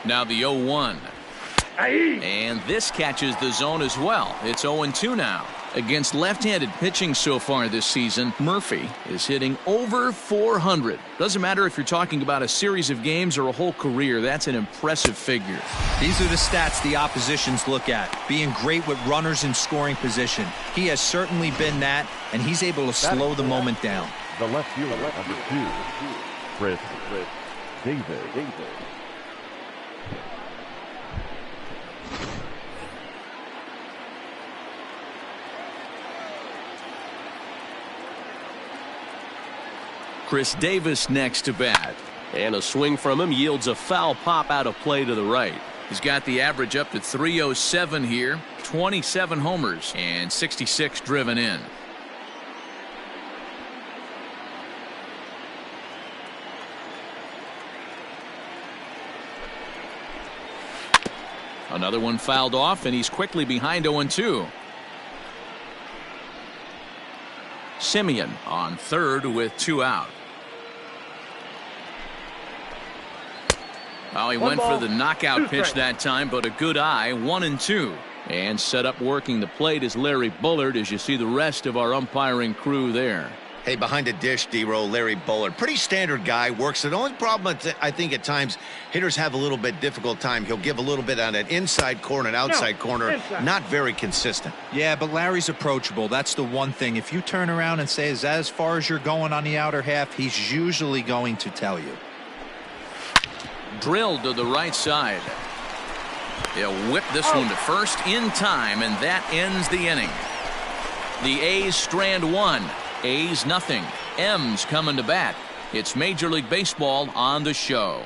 Now the 0-1. And this catches the zone as well. It's 0-2 now. Against left-handed pitching so far this season, Murphy is hitting over 400. Doesn't matter if you're talking about a series of games or a whole career, that's an impressive figure. These are the stats the oppositions look at. Being great with runners in scoring position. He has certainly been that, and he's able to slow the moment down. The left fielder, number 2, Chris Davis. Chris Davis next to bat. And a swing from him yields a foul pop out of play to the right. He's got the average up to 307 here. 27 homers and 66 driven in. Another one fouled off, and he's quickly behind 0-2. Simeon on third with 2 out. Well, he went for the knockout pitch that time, but a good eye, 1-2. And set up working the plate is Larry Bullard, as you see the rest of our umpiring crew there. Hey, behind the dish, D-Row, Larry Bullard. Pretty standard guy, works it. The only problem, I think, at times, hitters have a little bit difficult time. He'll give a little bit on that inside corner and outside corner. Not very consistent. Yeah, but Larry's approachable. That's the one thing. If you turn around and say, is that as far as you're going on the outer half, he's usually going to tell you. Drilled to the right side. He'll whip this one to first in time, and that ends the inning. The A's strand 1. A's nothing. M's coming to bat. It's Major League Baseball on the show.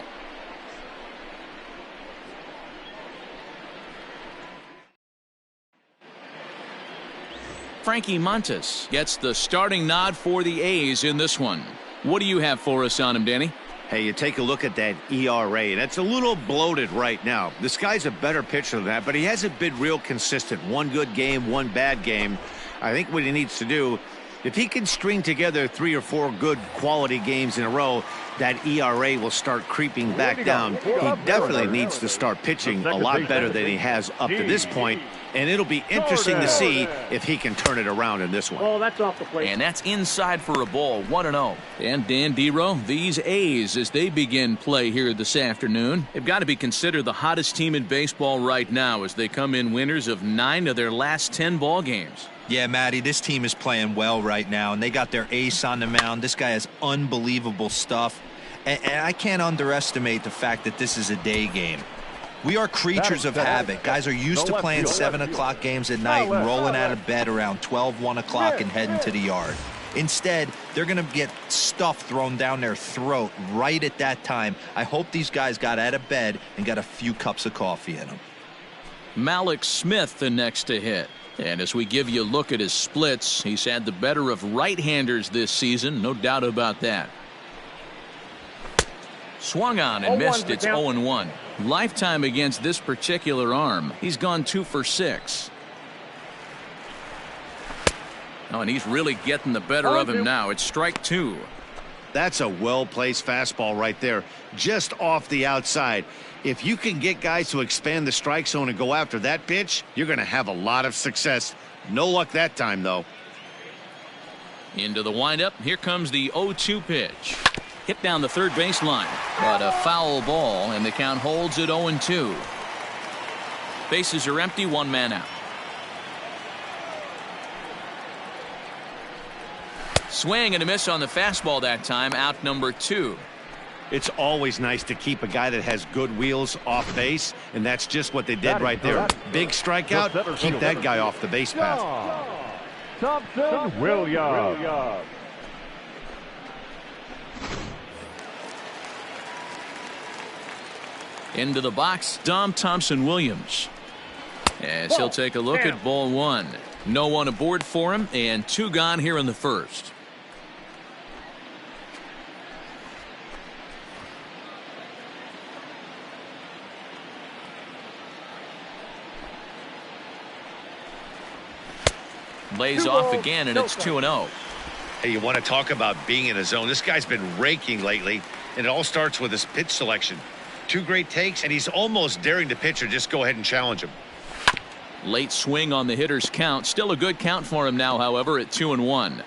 Frankie Montas gets the starting nod for the A's in this one. What do you have for us on him, Danny? Hey, you take a look at that ERA. That's a little bloated right now. This guy's a better pitcher than that, but he hasn't been real consistent. One good game, one bad game. I think what he needs to do, if he can string together 3 or 4 good quality games in a row, that ERA will start creeping back down. He definitely needs to start pitching a lot better than he has up to this point, and it'll be interesting to see if he can turn it around in this one. Oh, that's off the plate. And that's inside for a ball, 1-0. And Dan Dero, these A's, as they begin play here this afternoon, they've got to be considered the hottest team in baseball right now as they come in winners of 9 of their last 10 ball games. Yeah, Matty, this team is playing well right now, and they got their ace on the mound. This guy has unbelievable stuff, and I can't underestimate the fact that this is a day game. We are creatures of habit. Guys are used to playing 7 o'clock games at night and rolling out of bed around 12, 1 o'clock and heading to the yard. Instead, they're going to get stuff thrown down their throat right at that time. I hope these guys got out of bed and got a few cups of coffee in them. Malik Smith the next to hit. And as we give you a look at his splits, he's had the better of right-handers this season, no doubt about that. Swung on and missed. It's 0-1. Lifetime against this particular arm, he's gone 2 for 6. Oh, and he's really getting the better of him now. It's strike 2. That's a well-placed fastball right there, just off the outside. If you can get guys to expand the strike zone and go after that pitch, you're going to have a lot of success. No luck that time, though. Into the windup. Here comes the 0-2 pitch. Hit down the third baseline, but a foul ball, and the count holds at 0-2. Bases are empty, 1 man out. Swing and a miss on the fastball that time, out number 2. It's always nice to keep a guy that has good wheels off base, and that's just what they did right there. Big strikeout, keep that guy off the base path. Thompson Williams. Into the box, Dom Thompson-Williams. As he'll take a look at ball 1. No one aboard for him, and 2 gone here in the first. Lays off again, and it's 2-0. Hey, you want to talk about being in a zone? This guy's been raking lately, and it all starts with his pitch selection. Two great takes, and he's almost daring the pitcher just go ahead and challenge him. Late swing on the hitter's count. Still a good count for him now, however, at 2-1.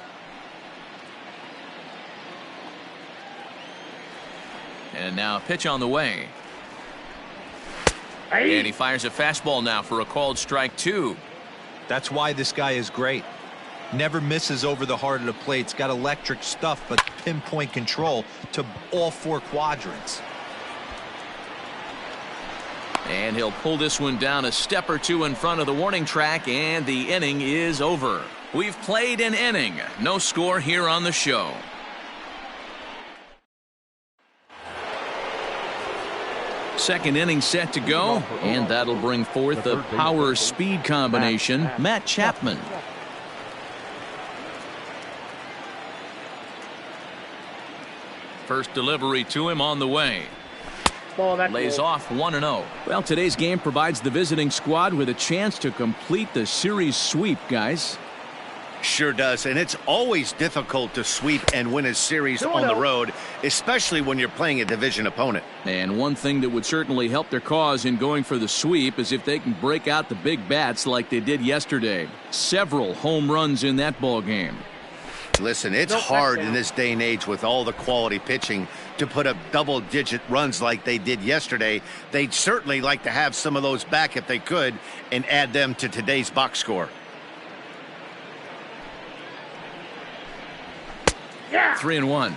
And now a pitch on the way. And he fires a fastball now for a called strike 2. That's why this guy is great. Never misses over the heart of the plate. It's got electric stuff, but pinpoint control to all 4 quadrants. And he'll pull this one down a step or 2 in front of the warning track, and the inning is over. We've played an inning. No score here on the show. Second inning set to go, and that'll bring forth the power-speed combination, Matt Chapman. First delivery to him on the way. Lays off 1-0. Well, today's game provides the visiting squad with a chance to complete the series sweep, guys. Sure does, and it's always difficult to sweep and win a series on the road, especially when you're playing a division opponent. And one thing that would certainly help their cause in going for the sweep is if they can break out the big bats like they did yesterday. Several home runs in that ball game. Listen, it's hard in this day and age with all the quality pitching to put up double-digit runs like they did yesterday. They'd certainly like to have some of those back if they could and add them to today's box score. 3-1.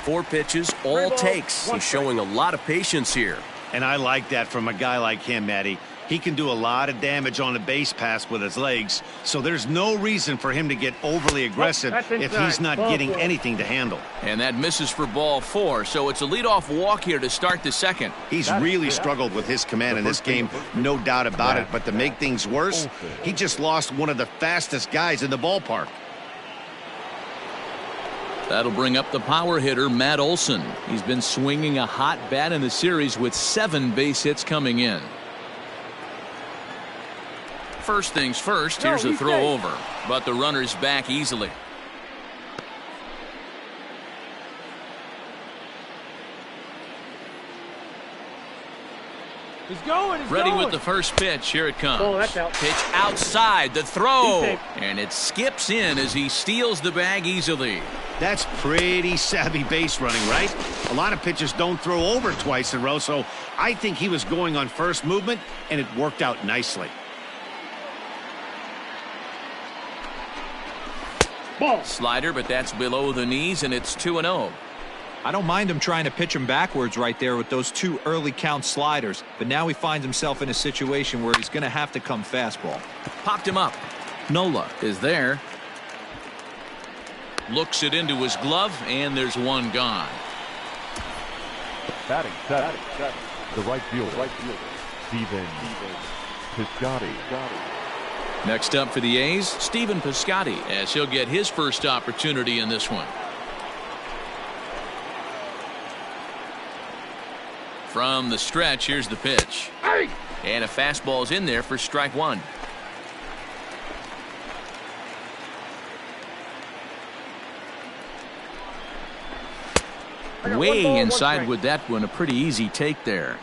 4 pitches, all takes. He's showing a lot of patience here. And I like that from a guy like him, Matty. He can do a lot of damage on a base pass with his legs, so there's no reason for him to get overly aggressive if he's not getting anything to handle. And that misses for ball 4, so it's a leadoff walk here to start the second. He's really struggled with his command in this game, no doubt about it, but to make things worse, he just lost one of the fastest guys in the ballpark. That'll bring up the power hitter, Matt Olson. He's been swinging a hot bat in the series with 7 base hits coming in. First things first, here's a throw over, but the runner's back easily. He's going. Ready with the first pitch. Here it comes. Pitch outside, the throw, and it skips in as he steals the bag easily. That's pretty savvy base running, right? A lot of pitchers don't throw over twice in a row, so I think he was going on first movement, and it worked out nicely. Slider, but that's below the knees, and it's 2-0. I don't mind him trying to pitch him backwards right there with those 2 early count sliders, but now he finds himself in a situation where he's going to have to come fastball. Popped him up. Nola is there. Looks it into his glove, and there's one gone. Batting set. The right fielder, Stephen Piscotty. Next up for the A's, Stephen Piscotty, as he'll get his first opportunity in this one. From the stretch, here's the pitch. And a fastball's in there for strike 1. Way inside with that one, a pretty easy take there.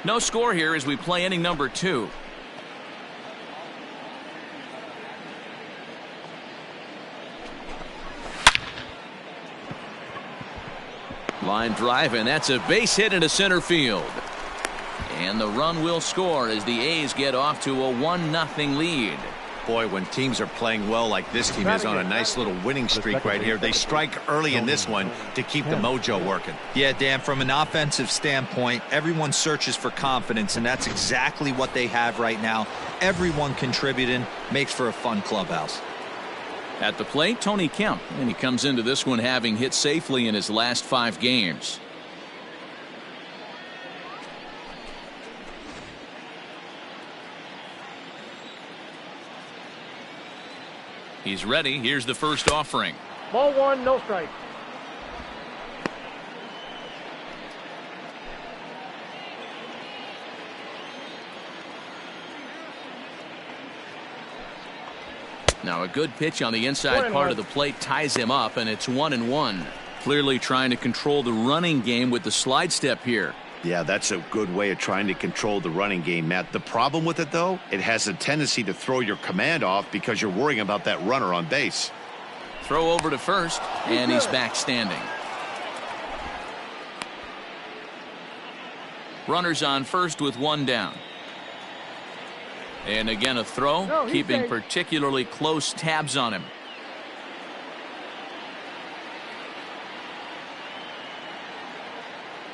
No score here as we play inning number 2. Line drive, and that's a base hit into center field. And the run will score as the A's get off to a 1-0 lead. Boy, when teams are playing well like this team is on a nice little winning streak right here, they strike early in this one to keep the mojo working. Yeah, Dan, from an offensive standpoint, everyone searches for confidence, and that's exactly what they have right now. Everyone contributing makes for a fun clubhouse. At the plate, Tony Kemp, and he comes into this one having hit safely in his last 5 games. He's ready. Here's the first offering. Ball 1, no strike. Now a good pitch on the inside part of the plate ties him up, and it's 1-1. Clearly trying to control the running game with the slide step here. Yeah, that's a good way of trying to control the running game, Matt. The problem with it, though, it has a tendency to throw your command off because you're worrying about that runner on base. Throw over to first, and he's back standing. Runners on first with one down. And again a throw, keeping particularly close tabs on him.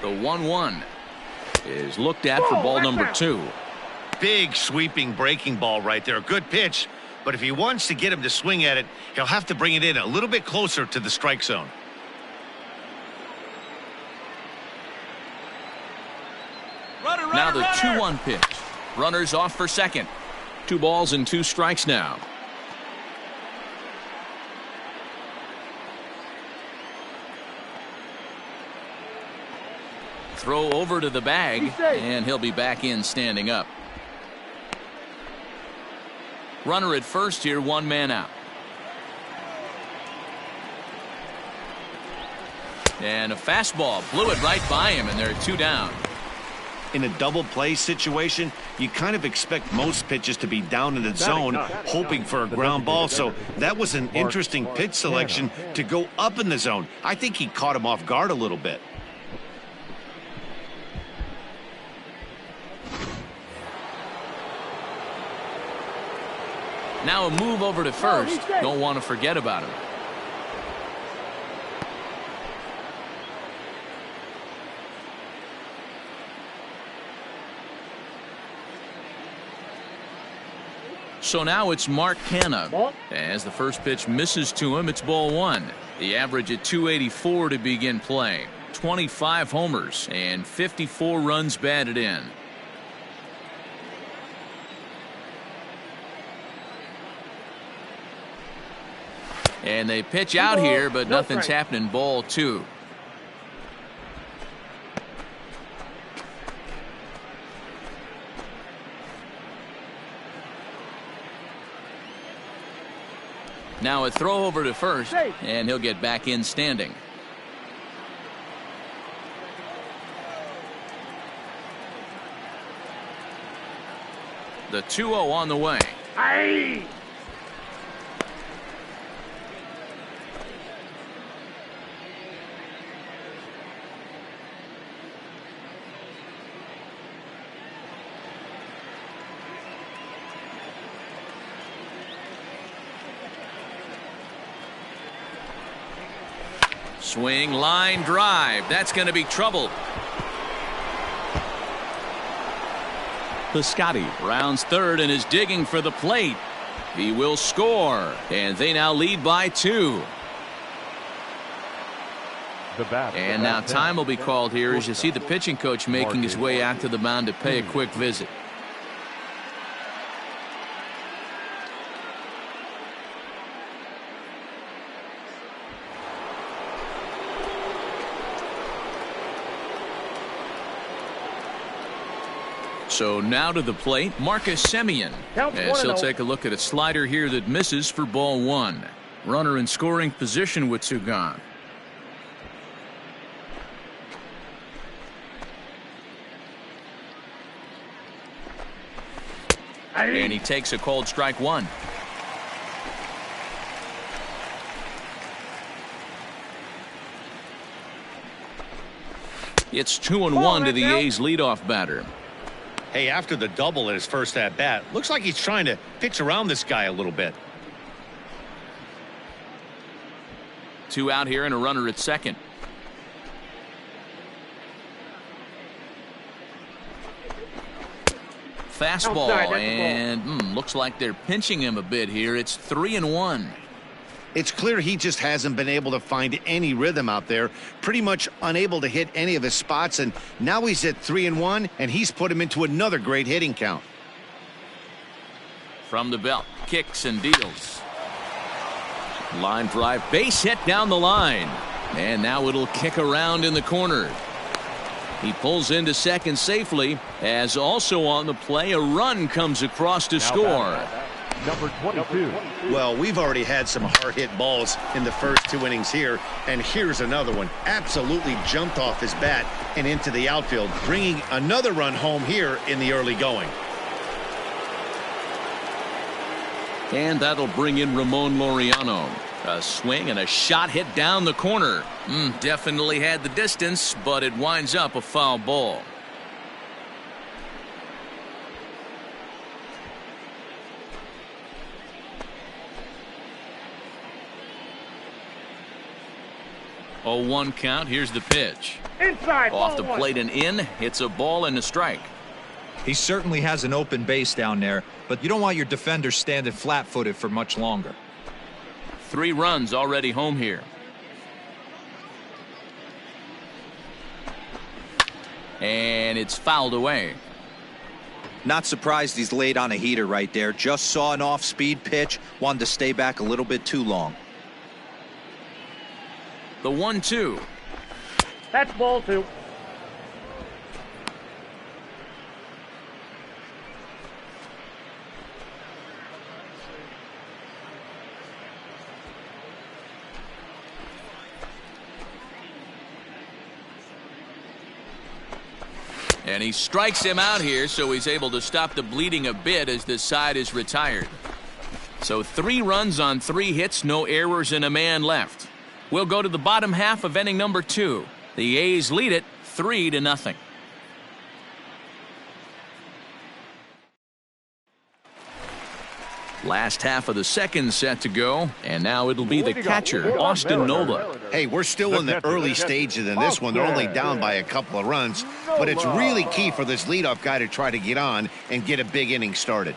The 1-1 is looked at for ball number 2. Big sweeping breaking ball right there. A good pitch, but if he wants to get him to swing at it, he'll have to bring it in a little bit closer to the strike zone. Now the 2-1 pitch. Runners off for second. 2 balls and 2 strikes now. Throw over to the bag, and he'll be back in standing up. Runner at first here, 1 man out. And a fastball blew it right by him, and there are 2 down. In a double play situation, you kind of expect most pitches to be down in the zone, hoping for a ground ball. So that was an interesting pitch selection to go up in the zone. I think he caught him off guard a little bit. Now a move over to first. Don't want to forget about him. So now it's Mark Canha. As the first pitch misses to him, it's ball 1. The average at 284 to begin play. 25 homers and 54 runs batted in. And they pitch out here, but nothing's happening. Ball 2. Now a throw over to first, and he'll get back in standing. The 2-0 on the way. Aye. Swing, line drive. That's going to be trouble. Piscotty rounds third and is digging for the plate. He will score, and they now lead by 2. And now time will be called here as you see the pitching coach making his way out to the mound to pay a quick visit. So now to the plate, Marcus Semien, as he'll take a look at a slider here that misses for ball 1. Runner in scoring position with 2 gone. And he takes a cold strike 1. It's 2-1 to the A's leadoff batter. Hey, after the double in his first at-bat, looks like he's trying to pitch around this guy a little bit. 2 out here and a runner at second. Fastball, and looks like they're pinching him a bit here. It's 3-1. It's clear he just hasn't been able to find any rhythm out there. Pretty much unable to hit any of his spots, and now he's at 3-1, and he's put him into another great hitting count. From the belt, kicks and deals. Line drive, base hit down the line. And now it'll kick around in the corner. He pulls into second safely, as also on the play a run comes across to score. number 22. Well, we've already had some hard-hit balls in the first 2 innings here, and here's another one. Absolutely jumped off his bat and into the outfield, bringing another run home here in the early going. And that'll bring in Ramon Laureano. A swing and a shot hit down the corner. Definitely had the distance, but it winds up a foul ball. A 1 count. Here's the pitch. Inside. Off the plate and in. It's a ball and a strike. He certainly has an open base down there, but you don't want your defender standing flat-footed for much longer. 3 runs already home here. And it's fouled away. Not surprised he's laid on a heater right there. Just saw an off-speed pitch. Wanted to stay back a little bit too long. The 1-2. That's ball 2. And he strikes him out here, so he's able to stop the bleeding a bit as this side is retired. So 3 runs on 3 hits, no errors, and a man left. We'll go to the bottom half of inning number 2. The A's lead it 3-0. Last half of the second set to go, and now it'll be the catcher, Austin Nola. Hey, we're still in the early stages in this one. They're only down by a couple of runs, but it's really key for this leadoff guy to try to get on and get a big inning started.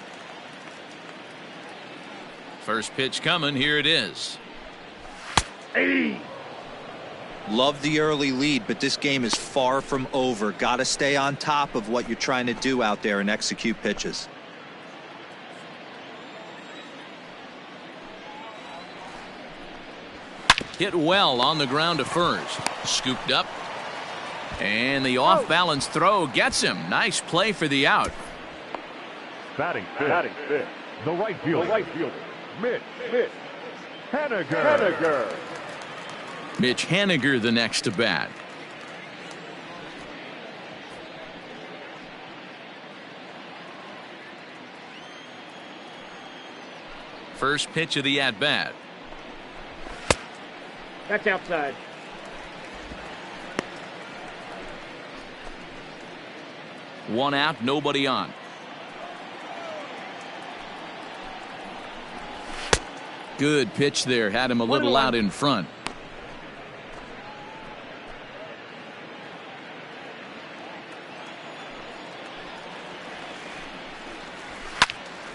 First pitch coming. Here it is. Love the early lead, but this game is far from over. Got to stay on top of what you're trying to do out there and execute pitches. Hit well on the ground to first. Scooped up. And the off-balance throw gets him. Nice play for the out. Batting fifth. The right fielder. Mitch Haniger. Mitch Haniger the next to bat. First pitch of the at-bat. That's outside. One out, nobody on. Good pitch there. Had him a little out in front.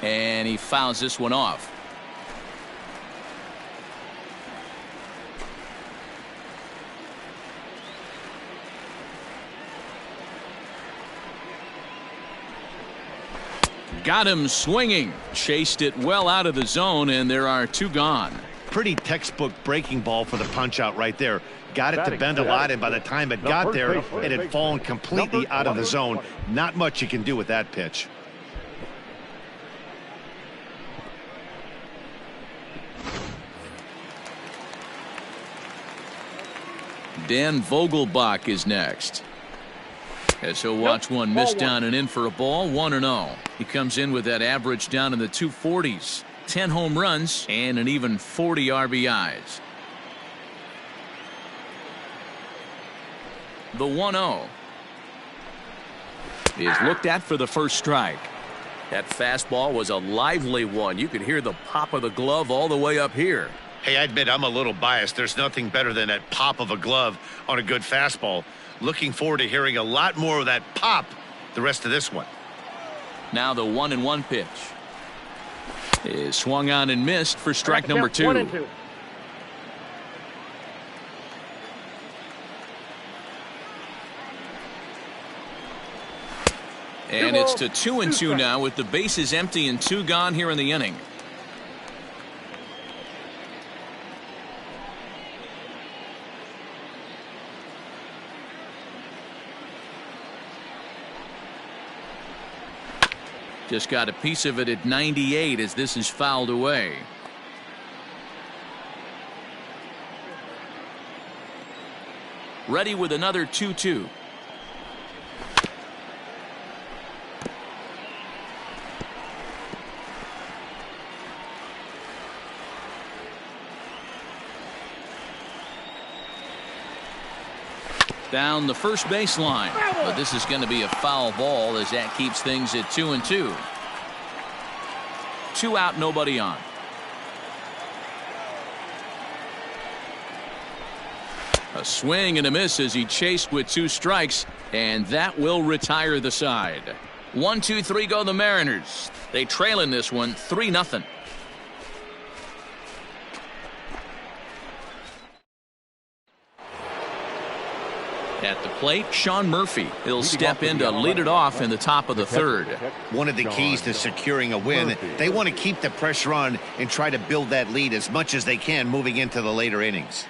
And he fouls this one off. Got him swinging. Chased it well out of the zone, and there are 2 gone. Pretty textbook breaking ball for the punch out right there. Got it to bend a lot, and by the time it got there, it had fallen completely out of the zone. Not much you can do with that pitch. Dan Vogelbach is next. As he'll watch one miss down and in for a ball. 1-0. He comes in with that average down in the 240s. 10 home runs and an even 40 RBIs. The 1-0 is looked at for the first strike. That fastball was a lively one. You could hear the pop of the glove all the way up here. Hey, I admit I'm a little biased. There's nothing better than that pop of a glove on a good fastball. Looking forward to hearing a lot more of that pop the rest of this one. Now the 1-1 pitch is swung on and missed for strike number 2. 1-2. And it's to 2-2 now with the bases empty and 2 gone here in the inning. Just got a piece of it at 98 as this is fouled away. Ready with another 2-2. Down the first baseline, but this is going to be a foul ball as that keeps things at 2-2. 2 out, nobody on. A swing and a miss as he chased with 2 strikes, and that will retire the side. 1-2-3 go the Mariners. They trail in this one 3-0. At the plate, Sean Murphy. He'll step in to lead it off in the top of the third. One of the keys to securing a win, they want to keep the pressure on and try to build that lead as much as they can moving into the later innings.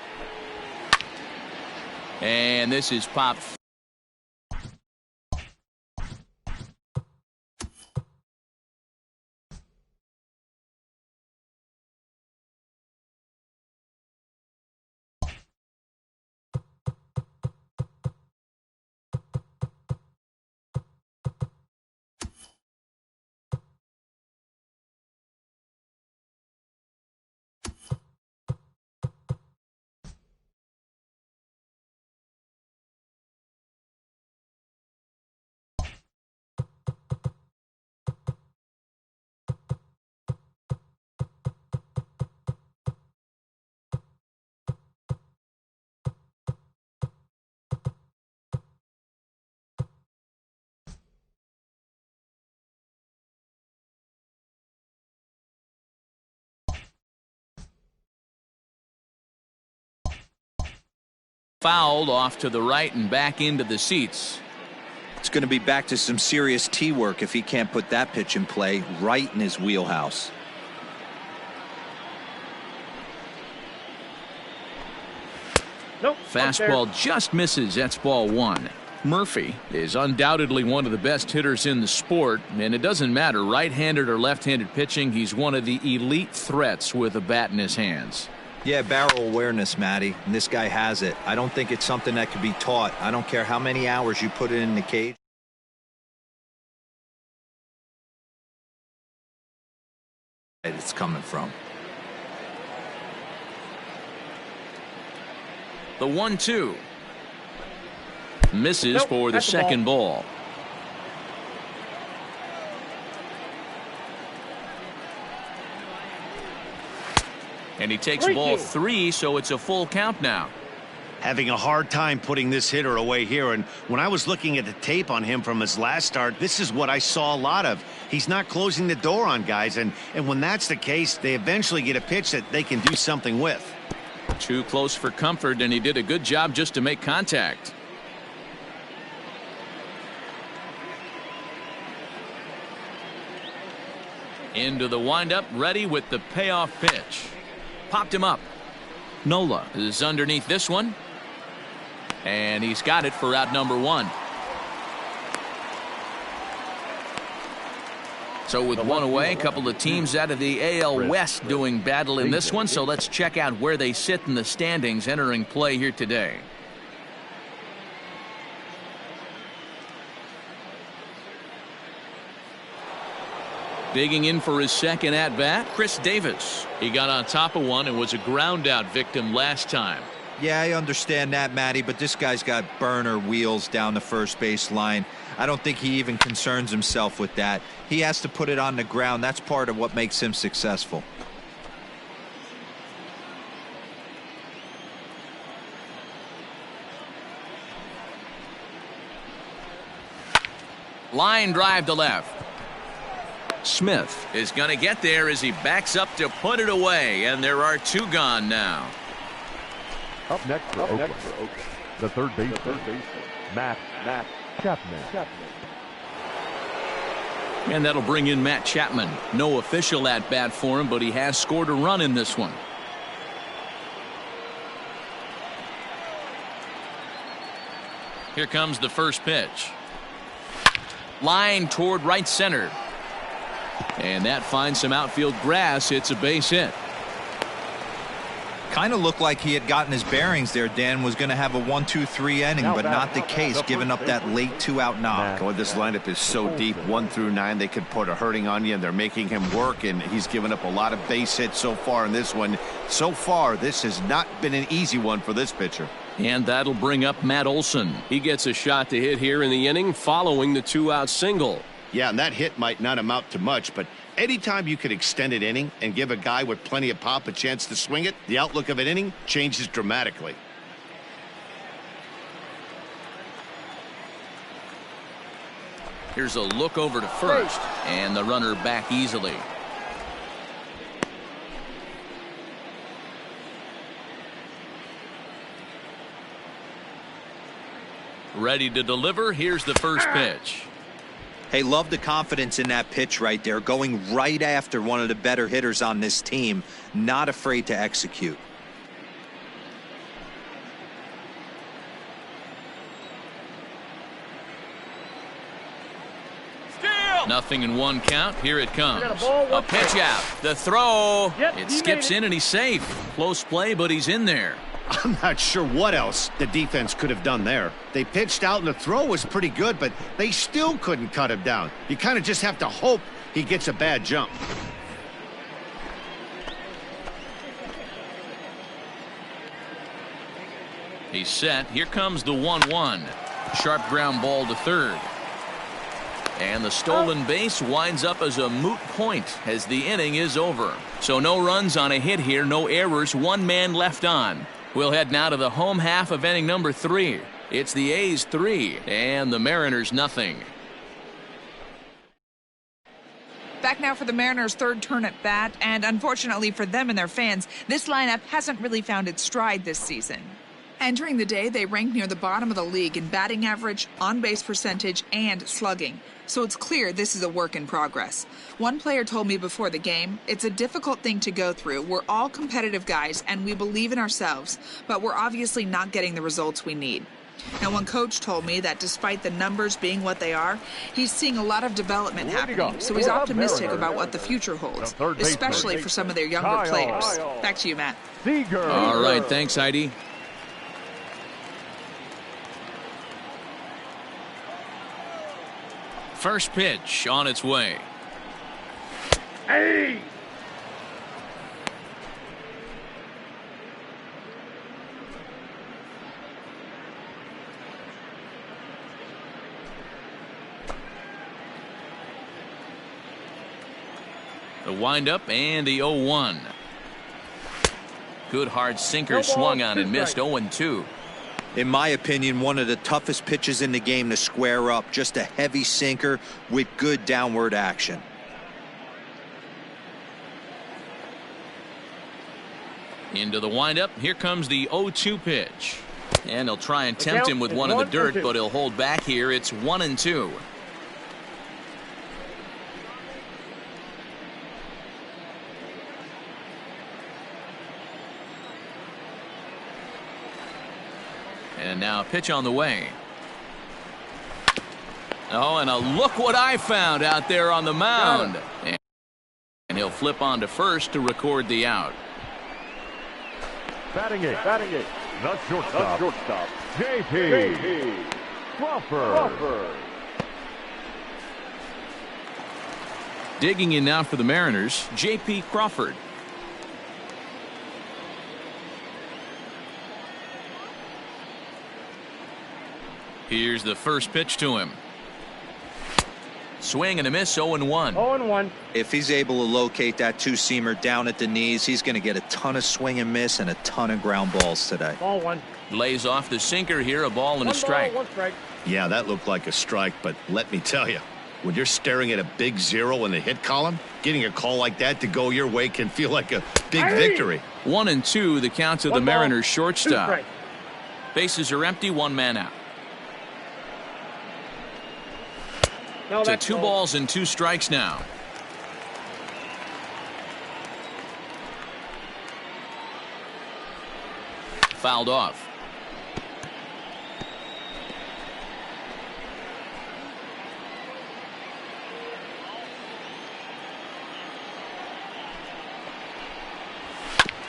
And this is popped. Fouled off to the right and back into the seats. It's going to be back to some serious tee work if he can't put that pitch in play right in his wheelhouse. Nope. Fastball just misses. That's ball 1. Murphy is undoubtedly one of the best hitters in the sport, and it doesn't matter right-handed or left-handed pitching. He's one of the elite threats with a bat in his hands. Yeah, barrel awareness, Matty, and this guy has it. I don't think it's something that could be taught. I don't care how many hours you put it in the cage. It's coming from. The 1-2 misses for the second ball. And he takes ball 3, so it's a full count now. Having a hard time putting this hitter away here, and when I was looking at the tape on him from his last start, this is what I saw a lot of. He's not closing the door on guys, and when that's the case, they eventually get a pitch that they can do something with. Too close for comfort, and he did a good job just to make contact. Into the windup, ready with the payoff pitch. Popped him up. Nola is underneath this one. And he's got it for out number 1. So with one away, a couple of teams out of the AL West doing battle in this one. So let's check out where they sit in the standings entering play here today. Digging in for his second at-bat, Chris Davis. He got on top of one and was a ground-out victim last time. Yeah, I understand that, Matty, but this guy's got burner wheels down the first base line. I don't think he even concerns himself with that. He has to put it on the ground. That's part of what makes him successful. Line drive to left. Smith is going to get there as he backs up to put it away, and there are 2 gone now. Up next for Oakland, the third baseman, Matt Chapman. And that'll bring in Matt Chapman. No official at-bat for him, but he has scored a run in this one. Here comes the first pitch. Line toward right center. And that finds some outfield grass. It's a base hit. Kind of looked like he had gotten his bearings there. Dan was going to have a 1-2-3 inning, but not the case, giving up that late 2-out knock. Oh, this lineup is so deep, 1 through 9. They could put a hurting on you, and they're making him work, and he's given up a lot of base hits so far in this one. So far, this has not been an easy one for this pitcher. And that'll bring up Matt Olson. He gets a shot to hit here in the inning following the 2-out single. Yeah, and that hit might not amount to much, but anytime you could extend an inning and give a guy with plenty of pop a chance to swing it, the outlook of an inning changes dramatically. Here's a look over to first, and the runner back easily. Ready to deliver. Here's the first pitch. Hey, love the confidence in that pitch right there, going right after one of the better hitters on this team, not afraid to execute. Nothing in 1 count. Here it comes. A pitch out. The throw. It skips in and he's safe. Close play, but he's in there. I'm not sure what else the defense could have done there. They pitched out and the throw was pretty good, but they still couldn't cut him down. You kind of just have to hope he gets a bad jump. He's set. Here comes the 1-1. Sharp ground ball to third. And the stolen base winds up as a moot point as the inning is over. So no runs on a hit here, no errors, 1 man left on. We'll head now to the home half of inning number 3. It's the A's 3 and the Mariners nothing. Back now for the Mariners' third turn at bat, and unfortunately for them and their fans, this lineup hasn't really found its stride this season. Entering the day, they ranked near the bottom of the league in batting average, on-base percentage, and slugging. So it's clear this is a work in progress. One player told me before the game, it's a difficult thing to go through. We're all competitive guys, and we believe in ourselves, but we're obviously not getting the results we need. Now, one coach told me that despite the numbers being what they are, he's seeing a lot of development happening, so he's optimistic about what the future holds, especially for some of their younger players. Back to you, Matt. All right, thanks, Heidi. First pitch on its way. Hey! The windup and the 0-1. Good hard sinker swung on and missed. 0-2. In my opinion, one of the toughest pitches in the game to square up. Just a heavy sinker with good downward action. Into the windup. Here comes the 0-2 pitch. And he'll try and tempt him with one in the dirt, but he'll hold back here. It's 1-2. And now a pitch on the way. Oh, and a look what I found out there on the mound. And he'll flip on to first to record the out. Batting it. The shortstop. J.P. Crawford. Digging in now for the Mariners, J.P. Crawford. Here's the first pitch to him. Swing and a miss, 0-1. 0-1. If he's able to locate that two-seamer down at the knees, he's going to get a ton of swing and miss and a ton of ground balls today. Ball 1. Lays off the sinker here, a ball and a strike. 1 strike. Yeah, that looked like a strike, but let me tell you, when you're staring at a big 0 in the hit column, getting a call like that to go your way can feel like a big victory. 1-2, the count to the Mariners shortstop. 2 Bases are empty, 1 man out. To 2 balls and 2 strikes now. Fouled off.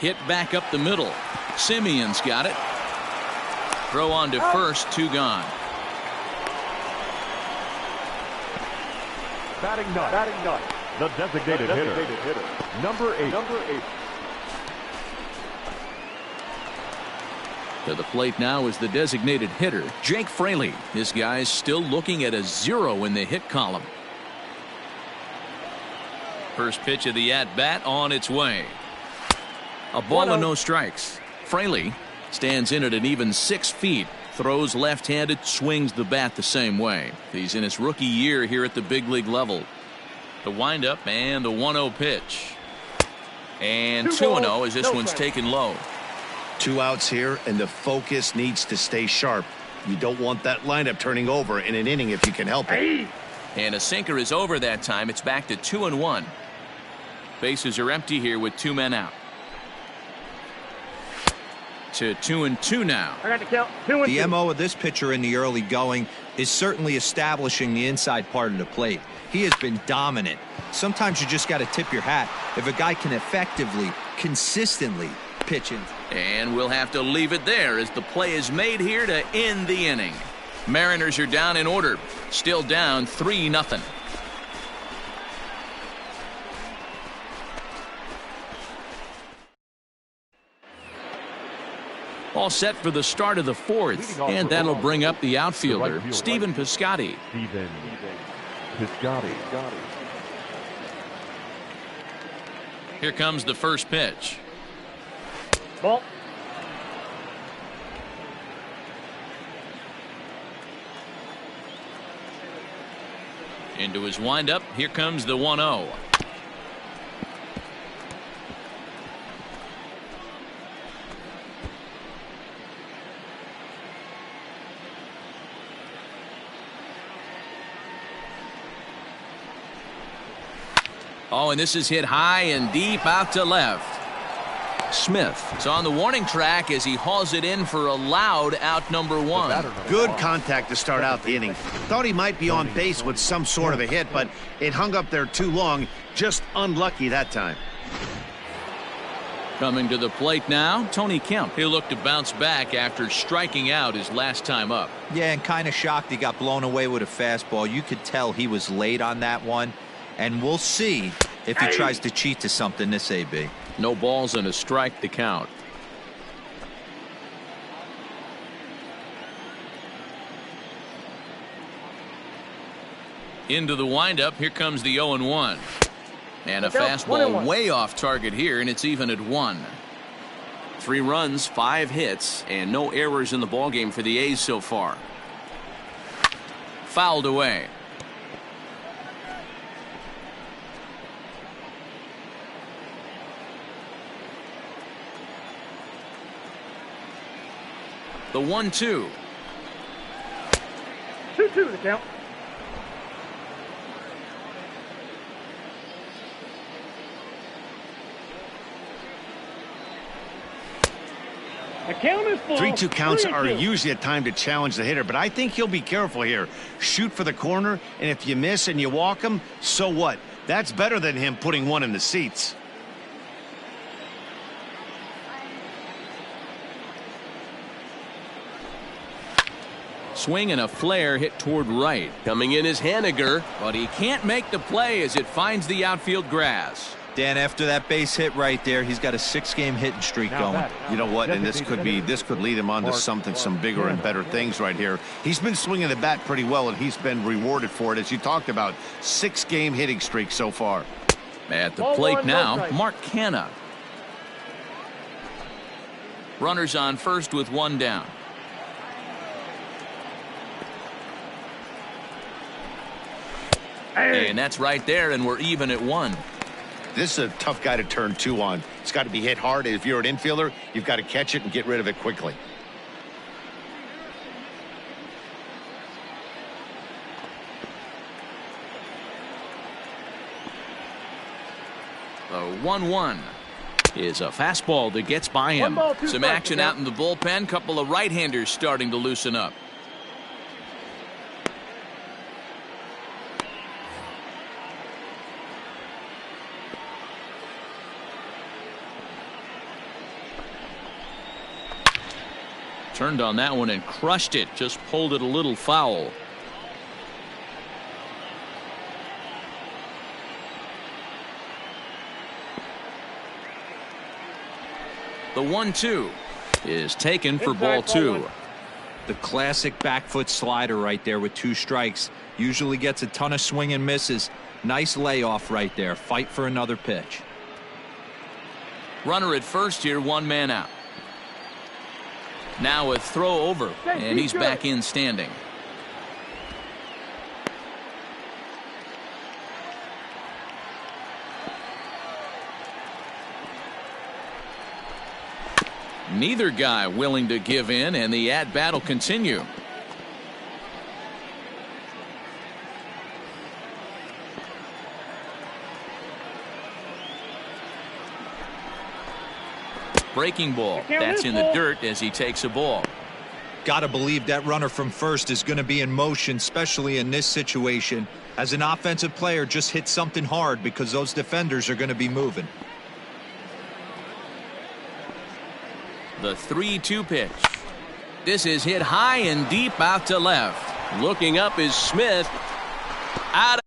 Hit back up the middle. Simeon's got it. Throw on to first, 2 gone. Batting ninth. The designated hitter. Number 8. To the plate now is the designated hitter, Jake Fraley. His guys still looking at a 0 in the hit column. First pitch of the at-bat on its way. A ball and no strikes. Fraley stands in at an even 6 feet. Throws left-handed, swings the bat the same way. He's in his rookie year here at the big league level. The windup and the 1-0 pitch. And 2-0 as this one's taken low. 2 outs here, and the focus needs to stay sharp. You don't want that lineup turning over in an inning if you can help it. And a sinker is over that time. It's back to 2-1. Bases are empty here with 2 men out. To 2-2 now. I got to count. 2-2. The MO of this pitcher in the early going is certainly establishing the inside part of the plate. He has been dominant. Sometimes you just got to tip your hat if a guy can effectively, consistently pitch in. And we'll have to leave it there as the play is made here to end the inning. Mariners are down in order. Still down 3-0. All set for the start of the 4th, and that'll bring up the outfielder, Stephen Piscotty. Here comes the first pitch. Ball. Into his windup. Here comes the 1-0. Oh, and this is hit high and deep out to left. Smith is on the warning track as he hauls it in for a loud out number 1. Good contact to start out the inning. Thought he might be on base with some sort of a hit, but it hung up there too long. Just unlucky that time. Coming to the plate now, Tony Kemp. He'll look to bounce back after striking out his last time up. Yeah, and kind of shocked he got blown away with a fastball. You could tell he was late on that one. And we'll see if he tries to cheat to something this AB. No balls and a strike to count. Into the windup. Here comes the 0-1. And a fastball way off target here, and it's even at 1. 3 runs, 5 hits, and no errors in the ballgame for the A's so far. Fouled away. The 1-2. 2-2 the count. The count is full. 3-2 counts are 3-2. usually a time to challenge the hitter, but I think he'll be careful here. Shoot for the corner, and if you miss and you walk him, so what? That's better than him putting one in the seats. Swing and a flare hit toward right. Coming in is Haniger, but he can't make the play as it finds the outfield grass. Dan, after that base hit right there, he's got a 6-game hitting streak going. You know what? And this could lead him on to some bigger and better things right here. He's been swinging the bat pretty well, and he's been rewarded for it, as you talked about. 6-game hitting streak so far. At the plate now, Mark Canha. Runners on first with 1 down. And that's right there, and we're even at 1. This is a tough guy to turn 2 on. It's got to be hit hard. If you're an infielder, you've got to catch it and get rid of it quickly. The 1-1 is a fastball that gets by him. Some action out in the bullpen. Couple of right-handers starting to loosen up. Turned on that one and crushed it. Just pulled it a little foul. The 1-2 is taken for ball two. The classic back foot slider right there with 2 strikes. Usually gets a ton of swing and misses. Nice layoff right there. Fight for another pitch. Runner at first here, 1 man out. Now a throw over, and he's back in standing. Neither guy willing to give in, and the at-bat will continue. Breaking ball. That's in the dirt as he takes a ball. Got to believe that runner from first is going to be in motion, especially in this situation. As an offensive player, just hit something hard because those defenders are going to be moving. The 3-2 pitch. This is hit high and deep out to left. Looking up is Smith. Out.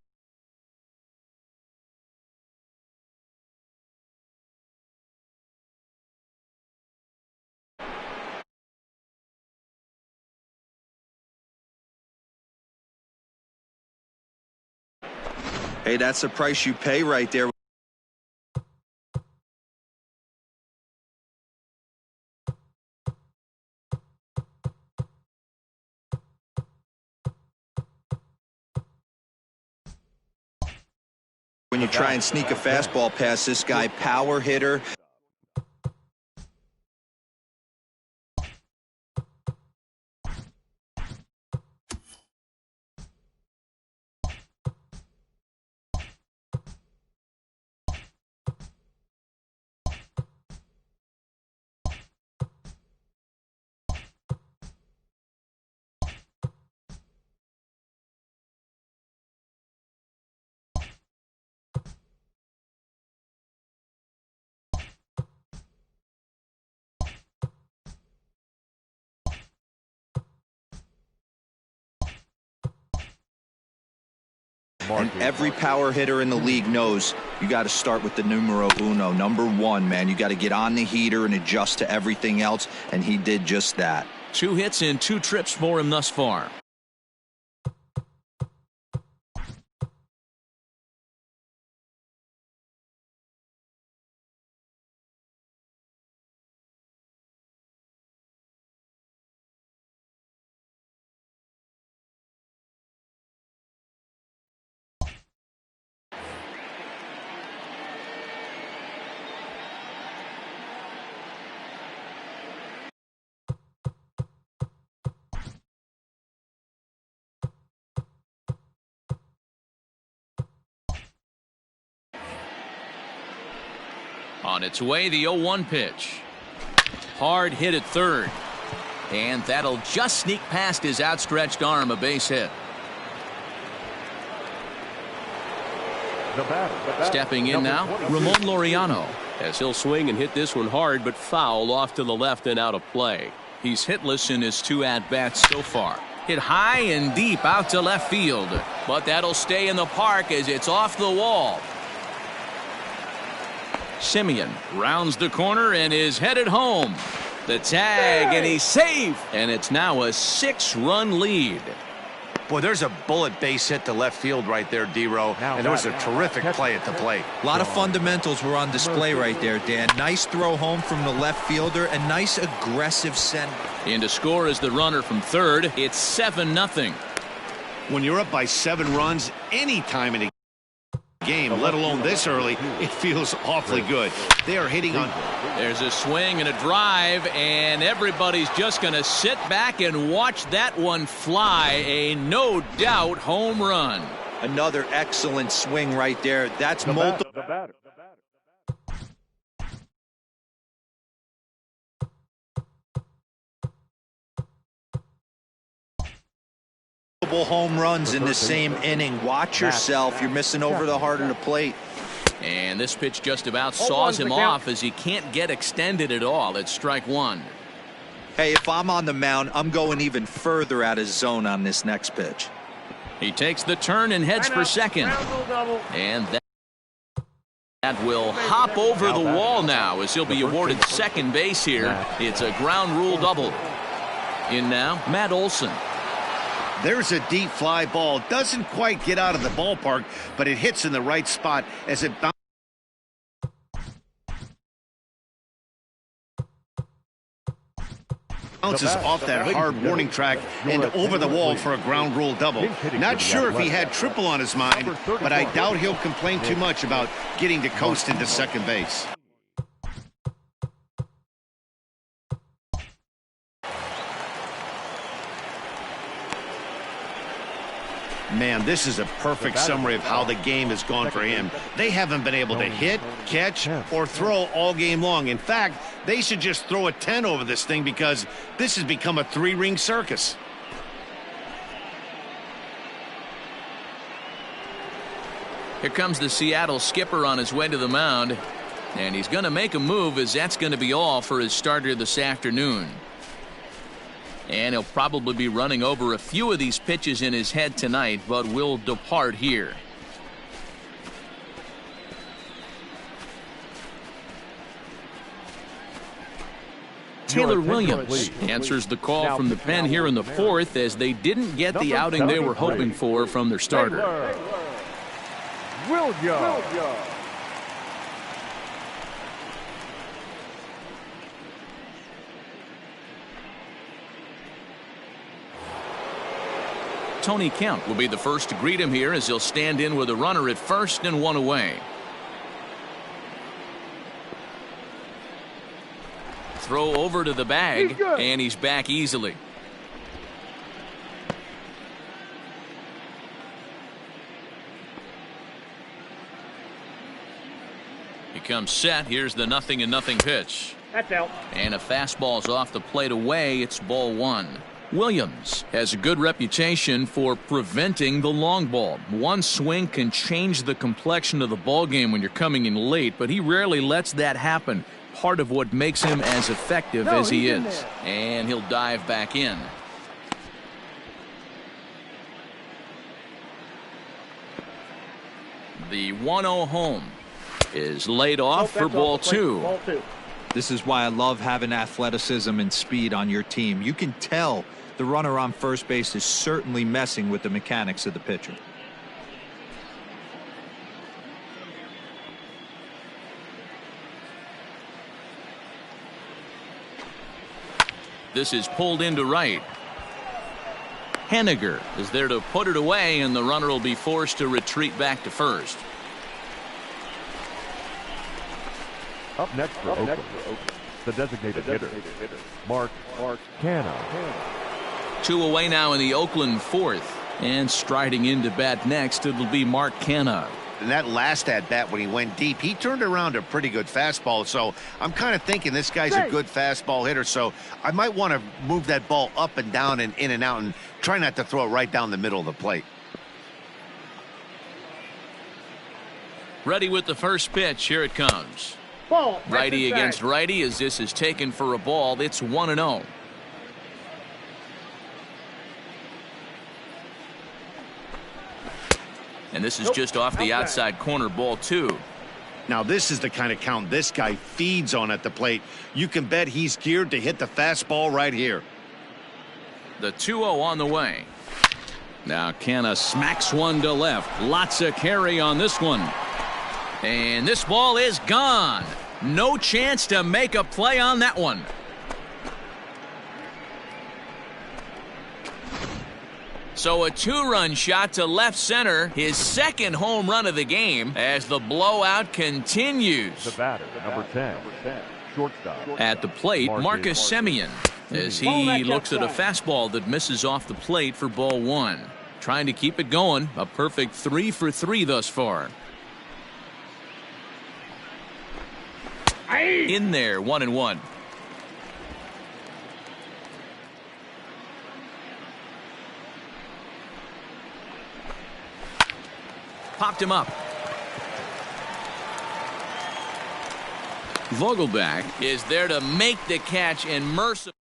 Hey, that's the price you pay right there. When you try and sneak a fastball past this guy, power hitter. And every power hitter in the league knows you got to start with the numero uno, number 1, man. You got to get on the heater and adjust to everything else, and he did just that. 2 hits in 2 trips for him thus far. On its way, the 0-1 pitch. Hard hit at third. And that'll just sneak past his outstretched arm, a base hit. Stepping in now, Ramon Laureano. As he'll swing and hit this one hard, but foul off to the left and out of play. He's hitless in his 2 at-bats so far. Hit high and deep out to left field. But that'll stay in the park as it's off the wall. Simeon rounds the corner and is headed home. The tag, and he's safe. And it's now a 6-run lead. Boy, there's a bullet base hit to left field right there, D-Row. And there was a terrific play at the plate. A lot of fundamentals were on display right there, Dan. Nice throw home from the left fielder and nice aggressive send. In to score is the runner from third. It's 7-0. When you're up by 7 runs any time in a game, let alone this early, it feels awfully good. They are hitting on. There's a swing and a drive, and everybody's just going to sit back and watch that one fly. A no doubt home run. Another excellent swing right there. That's multiple. Home runs in the same inning. Watch yourself. You're missing over the heart of the plate. And this pitch just about saws him off as he can't get extended at all. It's strike 1. Hey, if I'm on the mound, I'm going even further out of zone on this next pitch. He takes the turn and heads for second. And that will hop over the wall now as he'll be awarded second base here. It's a ground rule double. In now, Matt Olson. There's a deep fly ball. Doesn't quite get out of the ballpark, but it hits in the right spot as it bounces off that hard warning track and over the wall for a ground rule double. Not sure if he had triple on his mind, but I doubt he'll complain too much about getting to coast into second base. Man, this is a perfect summary of how the game has gone for him. They haven't been able to hit, catch, or throw all game long. In fact, they should just throw a 10 over this thing because this has become a three-ring circus. Here comes the Seattle skipper on his way to the mound. And he's going to make a move as that's going to be all for his starter this afternoon. And he'll probably be running over a few of these pitches in his head tonight, but will depart here. Taylor Williams answers the call from the pen here in the fourth as they didn't get the outing they were hoping for from their starter. Williams. Tony Kemp will be the first to greet him here as he'll stand in with a runner at first and one away. Throw over to the bag, and he's back easily. He comes set. Here's the 0-0 pitch. That's out. And a fastball's off the plate away. It's ball one. Williams has a good reputation for preventing the long ball. One swing can change the complexion of the ball game when you're coming in late, but he rarely lets that happen. Part of what makes him as effective as he is. And he'll dive back in. The 1-0 home is laid off for ball two. This is why I love having athleticism and speed on your team. You can tell the runner on first base is certainly messing with the mechanics of the pitcher. This is pulled into right. Henniger is there to put it away, and the runner will be forced to retreat back to first. Up next for Oakland, the designated hitter, Mark Canha. Two away now in the Oakland fourth, and striding into bat next, it'll be Mark Canha. In that last at-bat when he went deep, he turned around a pretty good fastball. So I'm kind of thinking this guy's a good fastball hitter. So I might want to move that ball up and down and in and out and try not to throw it right down the middle of the plate. Ready with the first pitch. Here it comes. Ball. Righty against righty as this is taken for a ball. It's 1-0. And this is just off the outside corner, ball two. Now this is the kind of count this guy feeds on at the plate. You can bet he's geared to hit the fastball right here. The 2-0 on the way. Now Canha smacks one to left. Lots of carry on this one. And this ball is gone. No chance to make a play on that one. So a two-run shot to left center, his second home run of the game as the blowout continues. The batter, number 10, shortstop. At the plate, Marcus Semien, as he looks at a fastball that misses off the plate for ball one. Trying to keep it going, a perfect 3 for 3 thus far. In there, 1-1. Popped him up. Vogelback is there to make the catch and mercifully.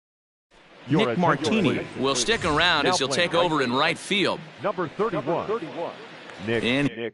Your Nick attention, Martini please. will stick around Now as he'll playing take over in right field. Number 31. Nick. And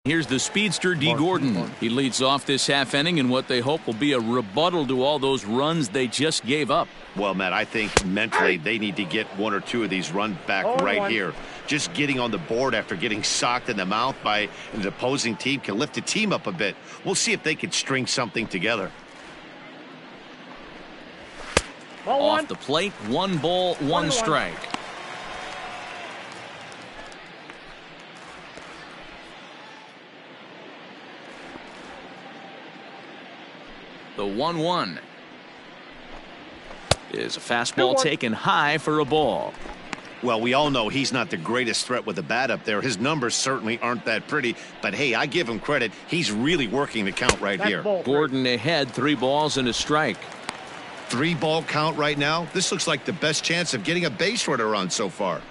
here's the speedster D. Gordon. He leads off this half inning in what they hope will be a rebuttal to all those runs they just gave up. Well, Matt, I think mentally they need to get one or two of these runs back right here. Just getting on the board after getting socked in the mouth by an opposing team can lift the team up a bit. We'll see if they can string something together. Off the plate, 1 ball, 1 strike. The 1-1 is a fastball taken high for a ball. Well, we all know he's not the greatest threat with the bat up there. His numbers certainly aren't that pretty, but hey, I give him credit. He's really working the count right here. Gordon ahead, 3 balls and a strike. 3-ball count right now. This looks like the best chance of getting a base runner on so far.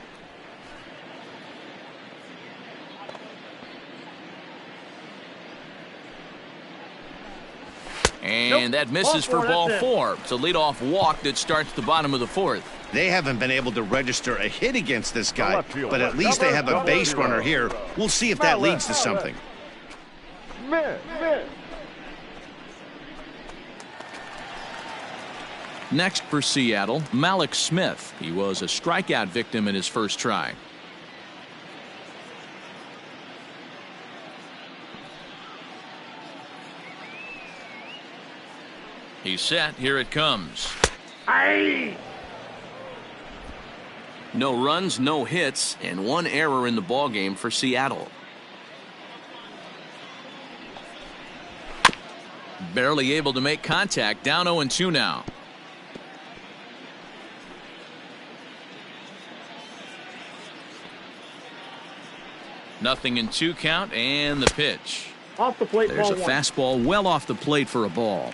And that misses for ball 4. It's a leadoff walk that starts the bottom of the 4th. They haven't been able to register a hit against this guy, but at least they have a base runner here. We'll see if that leads to something. Next for Seattle, Malik Smith. He was a strikeout victim in his first try. He's set. Here it comes. No runs, no hits, and 1 error in the ballgame for Seattle. Barely able to make contact. Down 0-2 now. Nothing in 2 count, and the pitch. Off the plate. There's a ball 1. fastball well off the plate for a ball.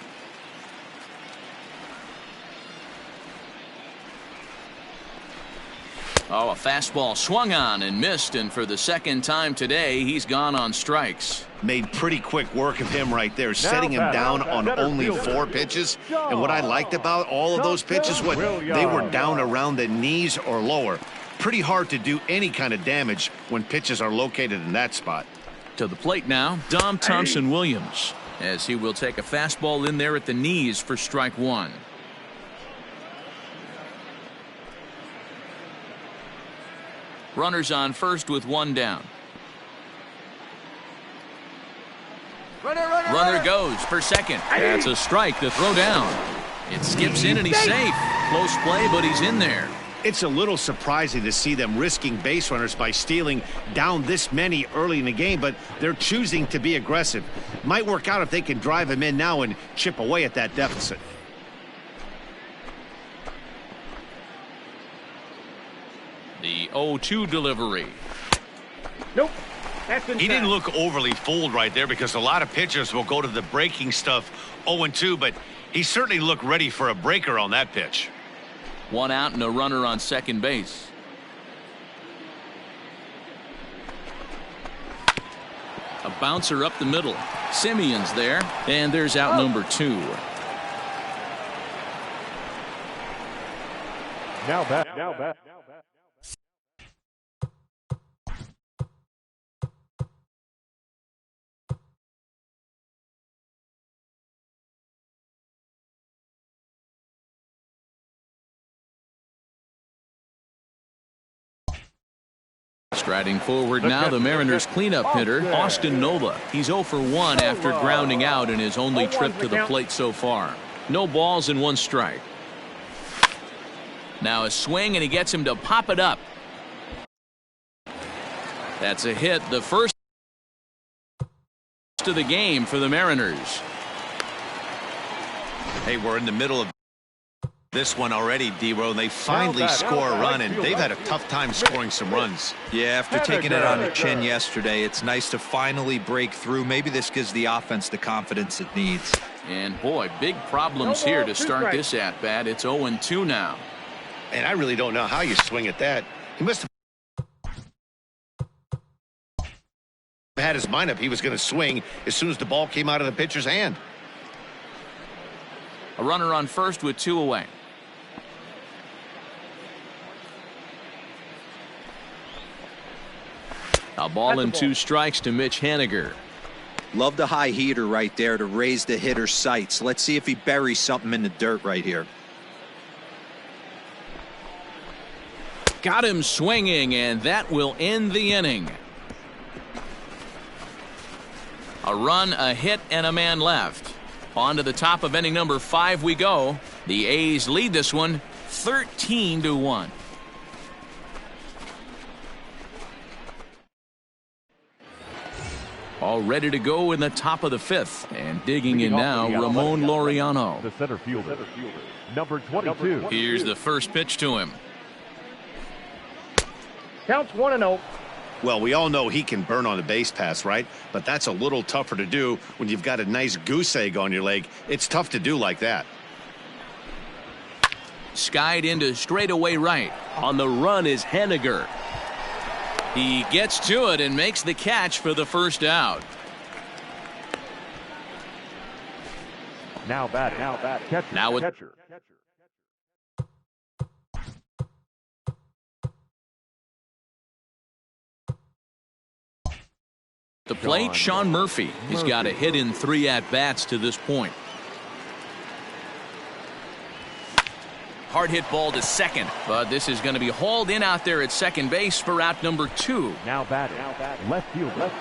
Oh, a fastball swung on and missed, and for the second time today, he's gone on strikes. Made pretty quick work of him right there, setting him down on only 4 pitches. And what I liked about all of those pitches, they were down around the knees or lower. Pretty hard to do any kind of damage when pitches are located in that spot. To the plate now, Dom Thompson-Williams, as he will take a fastball in there at the knees for strike 1. Runners on first with 1 down. Runner goes for second. That's a strike to throw down. It skips in and he's safe. Close play, but he's in there. It's a little surprising to see them risking base runners by stealing down this many early in the game, but they're choosing to be aggressive. Might work out if they can drive him in now and chip away at that deficit. The 0-2 delivery. Nope. That's He didn't look overly fooled right there because a lot of pitchers will go to the breaking stuff 0-2, but he certainly looked ready for a breaker on that pitch. 1 out and a runner on second base. A bouncer up the middle. Simeon's there, and there's out number 2. Now bat. Striding forward now, the Mariners cleanup hitter, Austin Nola. He's 0 for 1 after grounding out in his only trip to the plate so far. No balls and 1 strike. Now a swing, and he gets him to pop it up. That's a hit, the first of the game for the Mariners. Hey, we're in the middle of this one already, D-Row, and they finally score a run, and they've had a tough time scoring some runs. Yeah, after taking it on the chin yesterday, it's nice to finally break through. Maybe this gives the offense the confidence it needs. And boy, big problems here to start this at-bat. It's 0-2 now. And I really don't know how you swing at that. He must have had his mind up. He was going to swing as soon as the ball came out of the pitcher's hand. A runner on first with 2 away. A ball and 2 strikes to Mitch Haniger. Love the high heater right there to raise the hitter's sights. Let's see if he buries something in the dirt right here. Got him swinging, and that will end the inning. A run, a hit, and a man left. On to the top of inning number 5 we go. The A's lead this one 13-1. All ready to go in the top of the 5th. And digging in now, Ramon Laureano. The center fielder, number 22. Here's the first pitch to him. Counts 1-0. Well, we all know he can burn on a base pass, right? But that's a little tougher to do when you've got a nice goose egg on your leg. It's tough to do like that. Skied into straightaway right. On the run is Haniger. He gets to it and makes the catch for the first out. Now bat. Catcher. Now with catcher. the plate, Sean Murphy. He's got a hit in 3 at-bats to this point. Hard hit ball to second, but this is going to be hauled in out there at second base for out number 2. Now batting. Left fielder.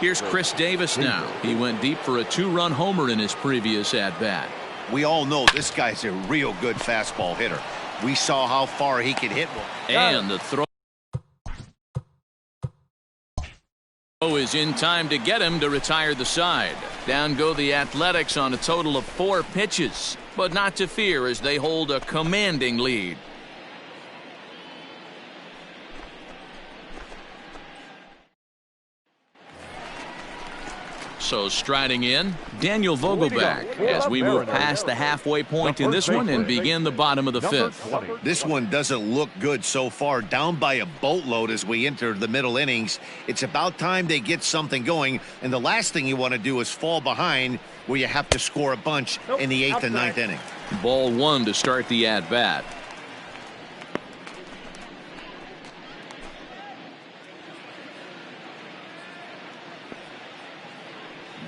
Here's Chris Davis now. He went deep for a 2-run homer in his previous at-bat. We all know this guy's a real good fastball hitter. We saw how far he can hit one. And the throw is in time to get him to retire the side. Down go the Athletics on a total of 4 pitches, but not to fear as they hold a commanding lead. So striding in, Daniel Vogelback as we move past the halfway point in this one and begin the bottom of the 5th. This one doesn't look good so far. Down by a boatload as we enter the middle innings. It's about time they get something going, and the last thing you want to do is fall behind where you have to score a bunch in the 8th and 9th inning. Ball 1 to start the at-bat.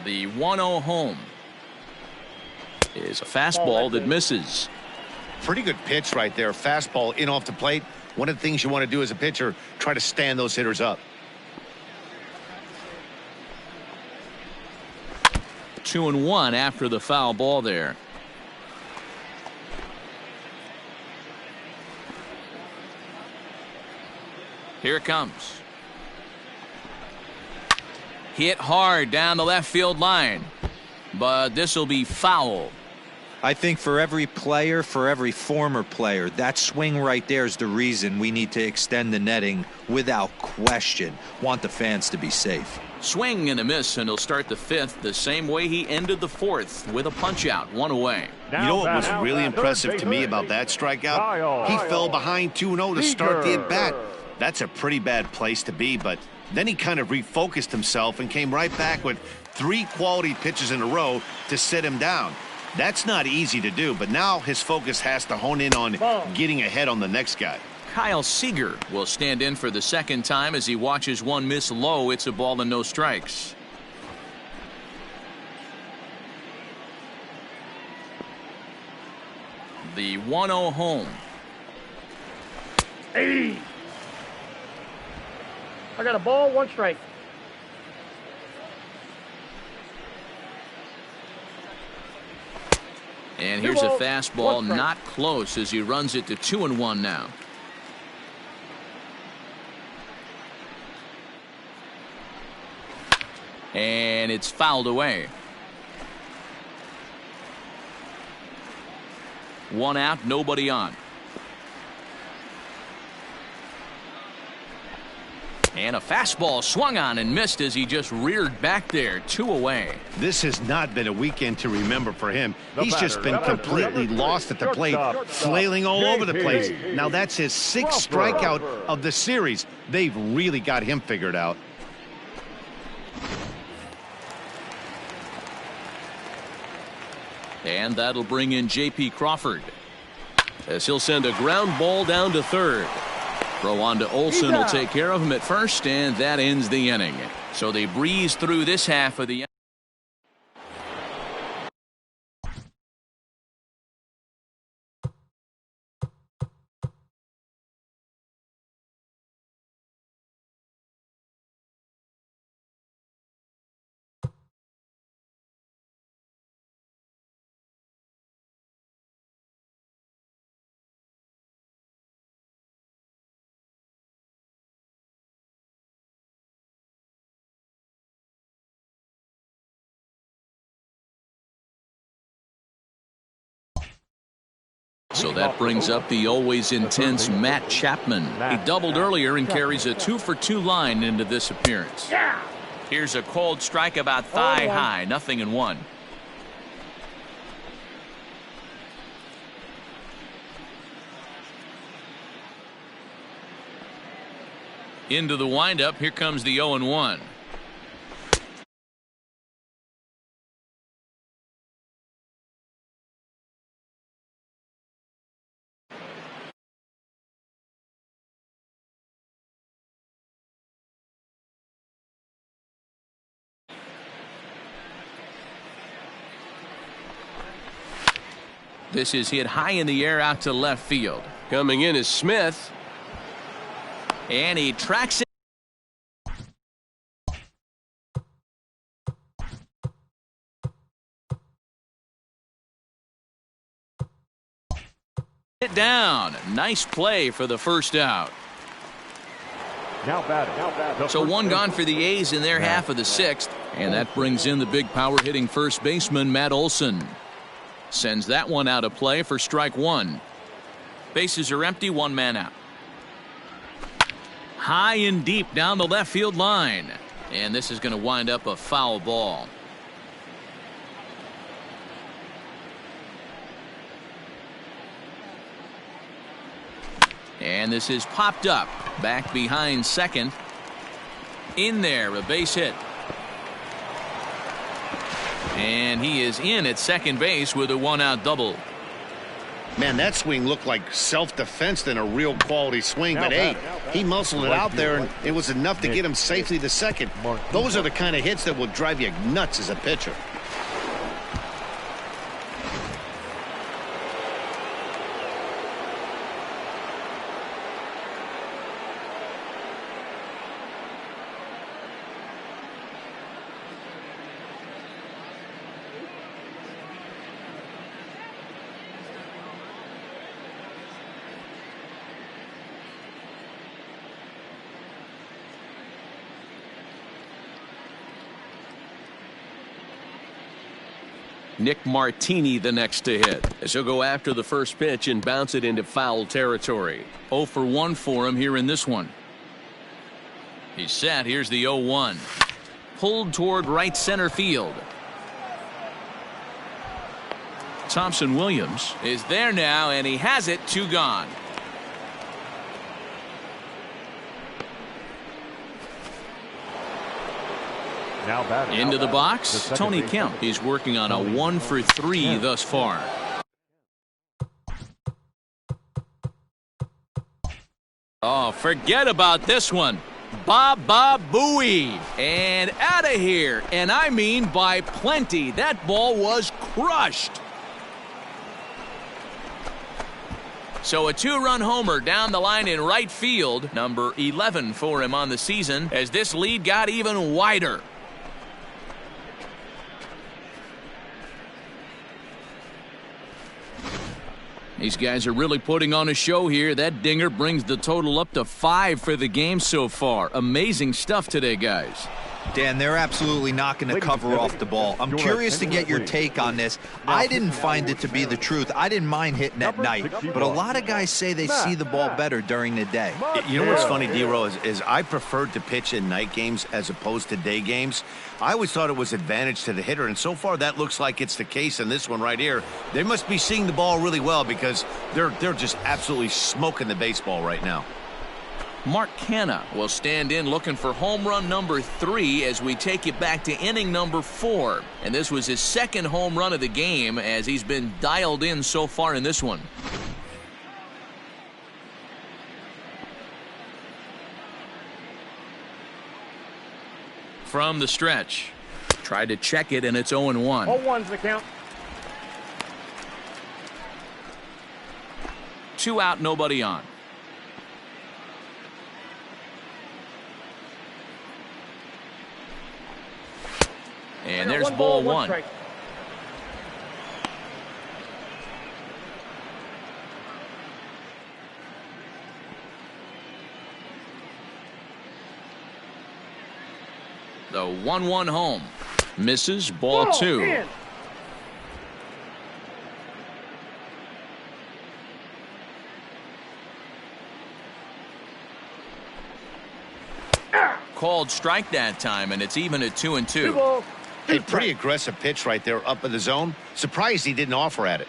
The 1-0 home is a fastball that misses. Pretty good pitch right there. Fastball in off the plate. One of the things you want to do as a pitcher, try to stand those hitters up. 2-1 after the foul ball there. Here it comes. Hit hard down the left field line, but this will be foul. I think for every player, for every former player, that swing right there is the reason we need to extend the netting without question. Want the fans to be safe. Swing and a miss, and he'll start the fifth the same way he ended the fourth, with a punch-out, 1 away. You know what was really impressive to me about that strikeout? He fell behind 2-0 to start the at-bat. That's a pretty bad place to be, but then he kind of refocused himself and came right back with 3 quality pitches in a row to sit him down. That's not easy to do, but now his focus has to hone in on getting ahead on the next guy. Kyle Seager will stand in for the second time as he watches one miss low. It's a ball and no strikes. The 1-0 home. Hey! I got a ball, 1 strike. And here's a fastball not close as he runs it to 2-1 now. And it's fouled away. 1 out, nobody on. And a fastball swung on and missed as he just reared back there. 2 away. This has not been a weekend to remember for him. He's just been completely lost at the plate, flailing all over the place. Now that's his 6th strikeout of the series. They've really got him figured out. And that'll bring in J.P. Crawford, as he'll send a ground ball down to third. Throw on to Olsen will take care of him at first, and that ends the inning. So they breeze through this half of the So that brings up the always intense Matt Chapman. He doubled earlier and carries a 2-for-2 line into this appearance. Here's a cold strike about thigh high, 0-1. Into the windup, here comes the 0-1. This is hit high in the air out to left field. Coming in is Smith. And he tracks it. It down. Nice play for the first out. Now batting. So 1 gone for the A's in their half of the 6th. And that brings in the big power hitting first baseman Matt Olsen. Sends that one out of play for strike 1. Bases are empty, 1 man out. High and deep down the left field line. And this is going to wind up a foul ball. And this is popped up back behind second. In there, a base hit. And he is in at second base with a 1-out double. Man, that swing looked like self-defense than a real quality swing. But, hey, he muscled it out there, and it was enough to get him safely to second. Those are the kind of hits that will drive you nuts as a pitcher. Nick Martini the next to hit, as he'll go after the first pitch and bounce it into foul territory. 0 for 1 for him here in this one. He's set. Here's the 0-1. Pulled toward right center field. Thompson Williams is there now, and he has it. 2 gone. Now batting. Into the box, The second Tony base Kemp. He's working on a 1 for 3 thus far. Oh, forget about this one. Baba Booey. And out of here. And I mean by plenty. That ball was crushed. So a 2-run homer down the line in right field. Number 11 for him on the season, as this lead got even wider. These guys are really putting on a show here. That dinger brings the total up to 5 for the game so far. Amazing stuff today, guys. Dan, they're absolutely knocking the cover off the ball. I'm curious to get your take on this. I didn't find it to be the truth. I didn't mind hitting at night, but a lot of guys say they see the ball better during the day. You know what's funny, D-Row, is I preferred to pitch in night games as opposed to day games. I always thought it was advantage to the hitter, and so far that looks like it's the case in this one right here. They must be seeing the ball really well because they're just absolutely smoking the baseball right now. Mark Canha will stand in looking for home run number 3 as we take you back to inning number 4. And this was his second home run of the game as he's been dialed in so far in this one. From the stretch. Tried to check it, and it's 0-1. 0-1's the count. 2 out, nobody on. And there's ball 1. Strike. The 1-1 home. Misses. Ball 2. In. Called strike that time, and it's even at 2-2. 2 balls. A pretty aggressive pitch right there up in the zone. Surprised he didn't offer at it.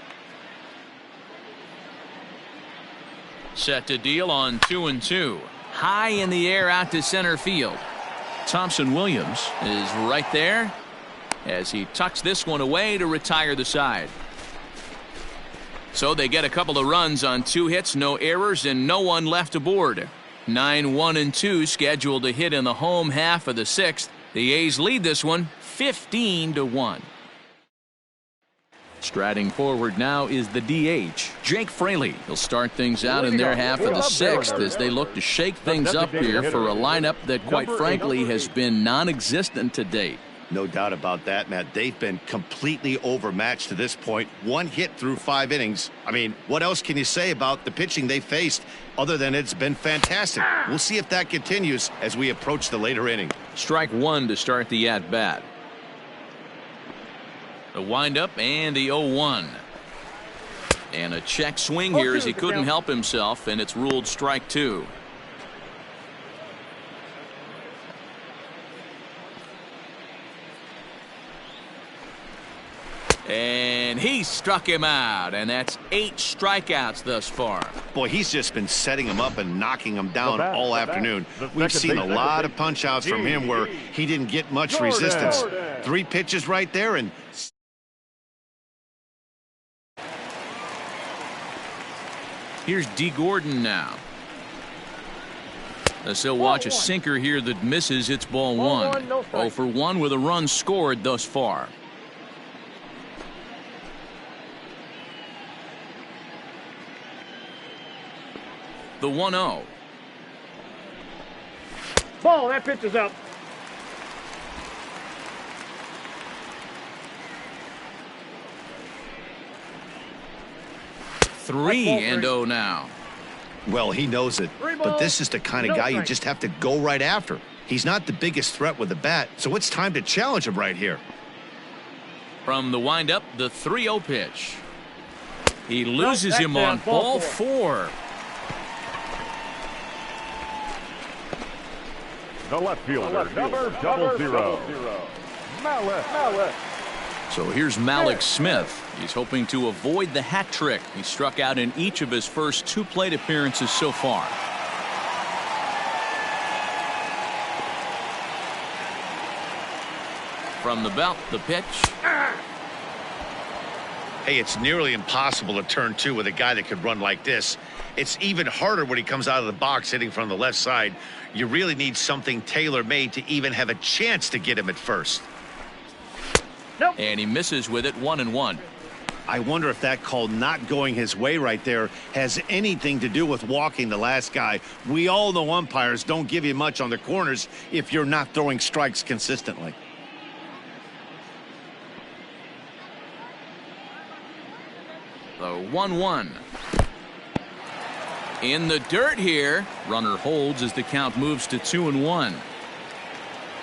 Set to deal on 2-2. High in the air out to center field. Thompson Williams is right there as he tucks this one away to retire the side. So they get a couple of runs on 2 hits, no errors, and no one left aboard. 9-1-2 scheduled to hit in the home half of the 6th. The A's lead this one 15-1. Striding forward now is the DH, Jake Fraley. He'll start things out in their half of the 6th as they look to shake things up here for a lineup that, quite frankly, has been non-existent to date. No doubt about that, Matt. They've been completely overmatched to this point. 1 hit through 5 innings. I mean, what else can you say about the pitching they faced other than it's been fantastic? We'll see if that continues as we approach the later inning. Strike 1 to start the at-bat. The windup and the 0-1. And a check swing here as he couldn't help himself, and it's ruled strike 2. And he struck him out, and that's 8 strikeouts thus far. Boy, he's just been setting him up and knocking him down all afternoon. We've seen a lot of punch outs from him where he didn't get much resistance. 3 pitches right there, and here's D. Gordon now. As he'll watch a sinker here that misses. It's ball 1. 0 for 1 with a run scored thus far. The 1-0. Ball, that pitch is up. Three and 0 now. well, he knows it. But this is the kind of guy you just have to go right after. He's not the biggest threat with the bat, so it's time to challenge him right here. From the windup, the 3-0 pitch. He loses him on ball 4. The left fielder, number 00, Malik. So here's Malik Smith. He's hoping to avoid the hat trick. He struck out in each of his first 2 plate appearances so far. From the belt, the pitch. Hey, it's nearly impossible to turn 2 with a guy that could run like this. It's even harder when he comes out of the box hitting from the left side. You really need something tailor-made to even have a chance to get him at first. Nope. And he misses with it, 1-1. I wonder if that call not going his way right there has anything to do with walking the last guy. We all know umpires don't give you much on the corners if you're not throwing strikes consistently. The 1-1. In the dirt here. Runner holds as the count moves to 2-1.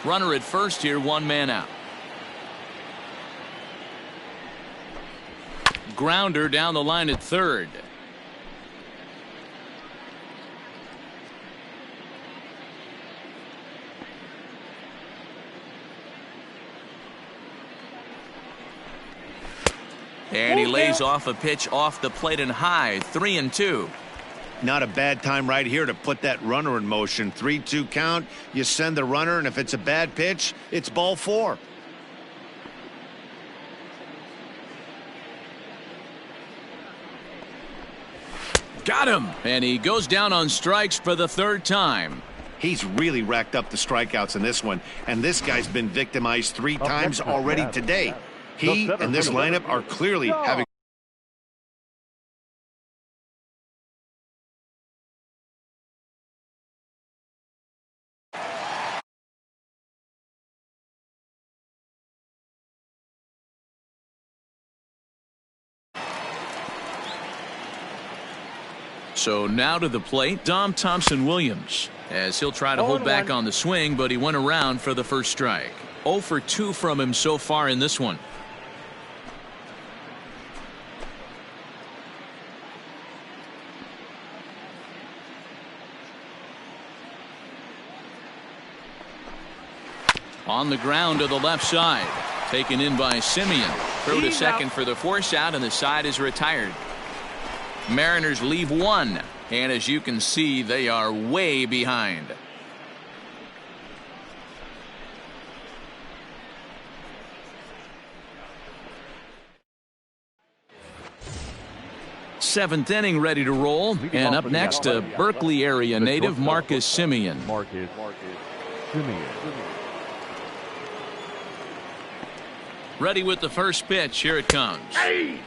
Runner at first here, 1 man out. Grounder down the line at third. And he lays off a pitch off the plate and high, 3-2. Not a bad time right here to put that runner in motion. 3-2 count. You send the runner, and if it's a bad pitch, it's ball 4. Got him. And he goes down on strikes for the 3rd time. He's really racked up the strikeouts in this one, and this guy's been victimized 3 times already today. He and this lineup are clearly having. So now to the plate, Dom Thompson-Williams, as he'll try to hold back on the swing, but he went around for the first strike. 0 for 2 from him so far in this one. On the ground to the left side. Taken in by Simeon. Throw to second for the force out, and the side is retired. Mariners leave 1, and as you can see, they are way behind. Seventh inning ready to roll, and up next a Berkeley area native, Marcus Simeon. Marcus Simeon. Ready with the first pitch. Here it comes. Hey!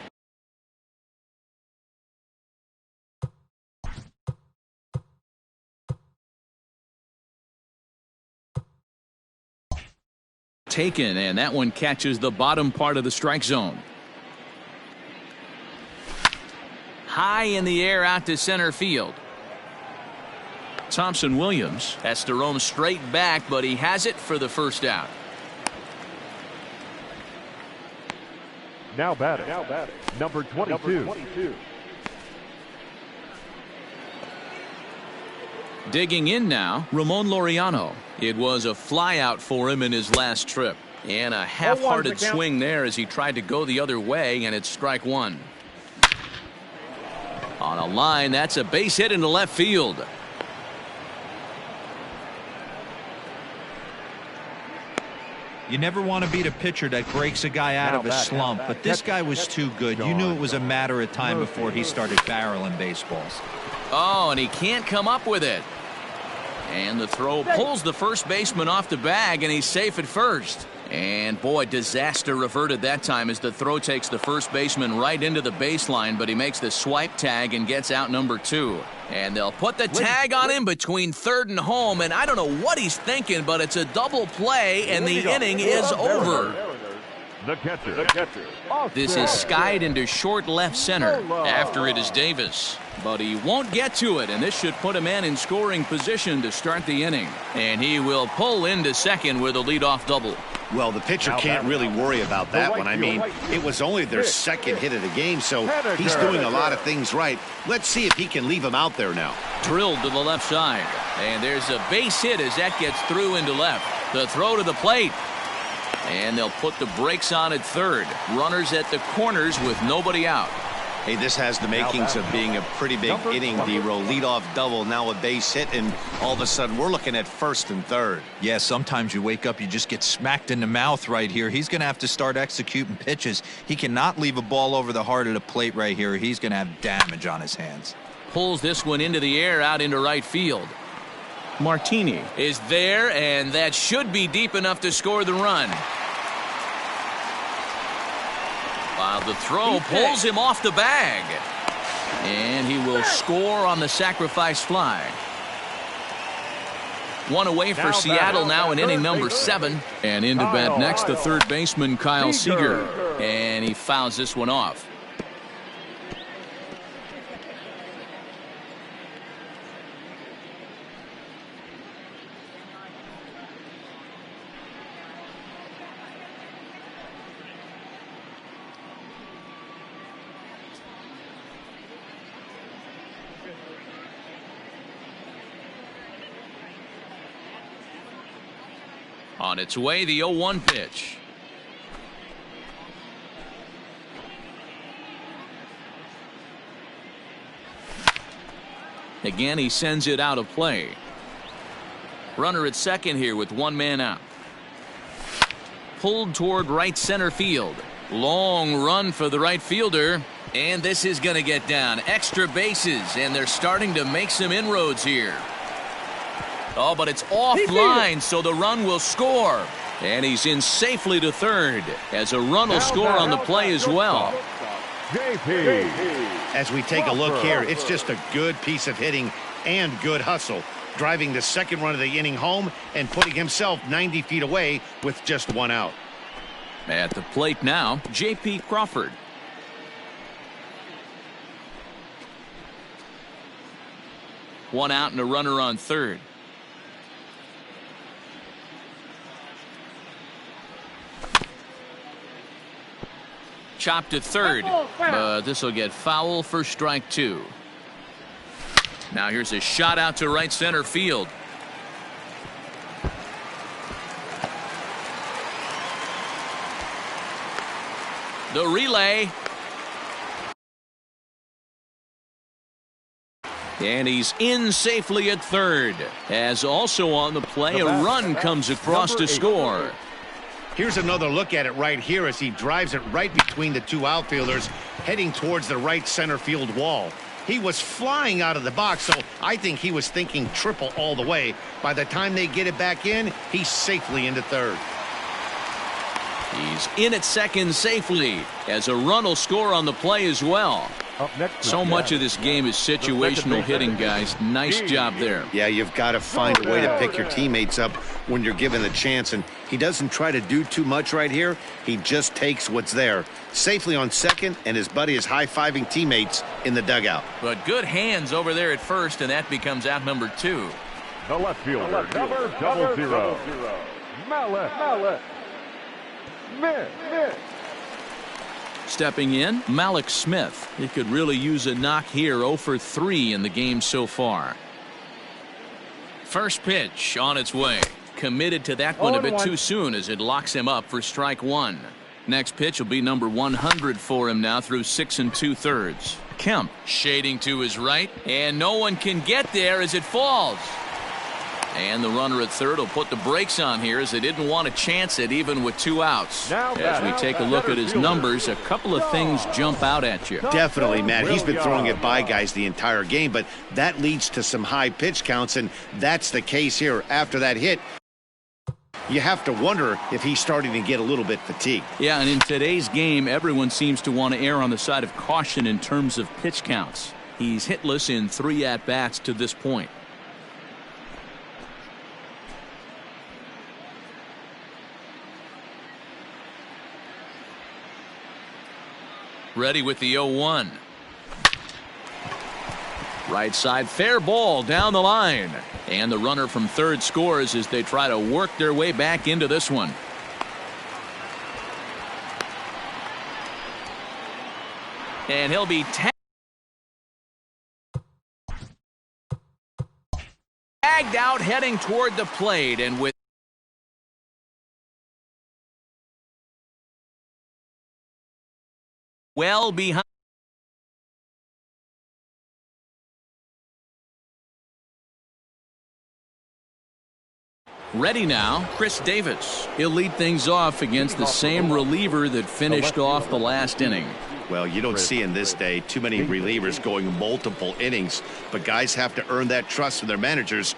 Taken, and that one catches the bottom part of the strike zone. High in the air out to center field. Thompson-Williams has to roam straight back, but he has it for the first out. Now batting, number 22. Digging in now, Ramon Laureano. It was a flyout for him in his last trip. And a half-hearted swing there as he tried to go the other way, and it's strike 1. On a line, that's a base hit into left field. You never want to beat a pitcher that breaks a guy out of a slump, but this guy was too good. You knew it was a matter of time before he started barreling baseballs. Oh, and he can't come up with it. And the throw pulls the first baseman off the bag, and he's safe at first. And boy, disaster reverted that time as the throw takes the first baseman right into the baseline, but he makes the swipe tag and gets out number 2. And they'll put the tag on him between third and home, and I don't know what he's thinking, but it's a double play, and the inning is over. The catcher. This is skied into short left center. After it is Davis. But he won't get to it, and this should put a man in scoring position to start the inning. And he will pull into second with a leadoff double. Well, the pitcher can't really worry about that one. I mean, it was only their second hit of the game, so he's doing a lot of things right. Let's see if he can leave him out there now. Drilled to the left side. And there's a base hit as that gets through into left. The throw to the plate. And they'll put the brakes on at third. Runners at the corners with nobody out. Hey, this has the makings of being a pretty big inning, D-Row. Leadoff double, now a base hit, and all of a sudden we're looking at first and third. Yeah, sometimes you wake up, you just get smacked in the mouth right here. He's going to have to start executing pitches. He cannot leave a ball over the heart of the plate right here. He's going to have damage on his hands. Pulls this one into the air out into right field. Martini is there, and that should be deep enough to score the run. While the throw pulls him off the bag. And he will score on the sacrifice fly. One away for Seattle now in inning number 7. And into bat next, the third baseman, Kyle Seager. And he fouls this one off. On its way, the 0-1 pitch. Again, he sends it out of play. Runner at second here with one man out. Pulled toward right center field. Long run for the right fielder. And this is going to get down. Extra bases, and they're starting to make some inroads here. Oh, but it's offline, so the run will score. And he's in safely to third, as a run will score on the play as well. As we take a look here, it's just a good piece of hitting and good hustle. Driving the second run of the inning home and putting himself 90 feet away with just one out. At the plate now, J.P. Crawford. One out and a runner on third. Chopped to third, but this will get foul for strike 2. Now here's a shot out to right center field. The relay. And he's in safely at third. As also on the play, a run comes across to score. Here's another look at it right here as he drives it right between the two outfielders, heading towards the right center field wall. He was flying out of the box, so I think he was thinking triple all the way. By the time they get it back in, he's safely into third. He's in at second safely, as a run will score on the play as well. So much of this game is situational hitting, guys. Nice job there. Yeah, you've got to find a way to pick your teammates up when you're given the chance, and he doesn't try to do too much right here. He just takes what's there. Safely on second, and his buddy is high-fiving teammates in the dugout. But good hands over there at first, and that becomes out number 2. The left fielder, number 00. Malek. Smith. Stepping in, Malek Smith. He could really use a knock here. 0 for 3 in the game so far. First pitch on its way. Committed to that one a bit too soon as it locks him up for strike 1. Next pitch will be number 100 for him now through 6 2/3. Kemp shading to his right, and no one can get there as it falls. And the runner at third will put the brakes on here as they didn't want to chance it even with 2 outs. As we take a look at his numbers, a couple of things jump out at you. Definitely, Matt. He's been throwing it by guys the entire game, but that leads to some high pitch counts, and that's the case here. After that hit, you have to wonder if he's starting to get a little bit fatigued. Yeah, and in today's game, everyone seems to want to err on the side of caution in terms of pitch counts. He's hitless in 3 at-bats to this point. Ready with the 0-1. Right side, fair ball down the line. And the runner from third scores as they try to work their way back into this one. And he'll be tagged out heading toward the plate, and with well behind. Ready now, Chris Davis. He'll lead things off against the same reliever that finished off the last inning. Well, you don't see in this day too many relievers going multiple innings, but guys have to earn that trust from their managers.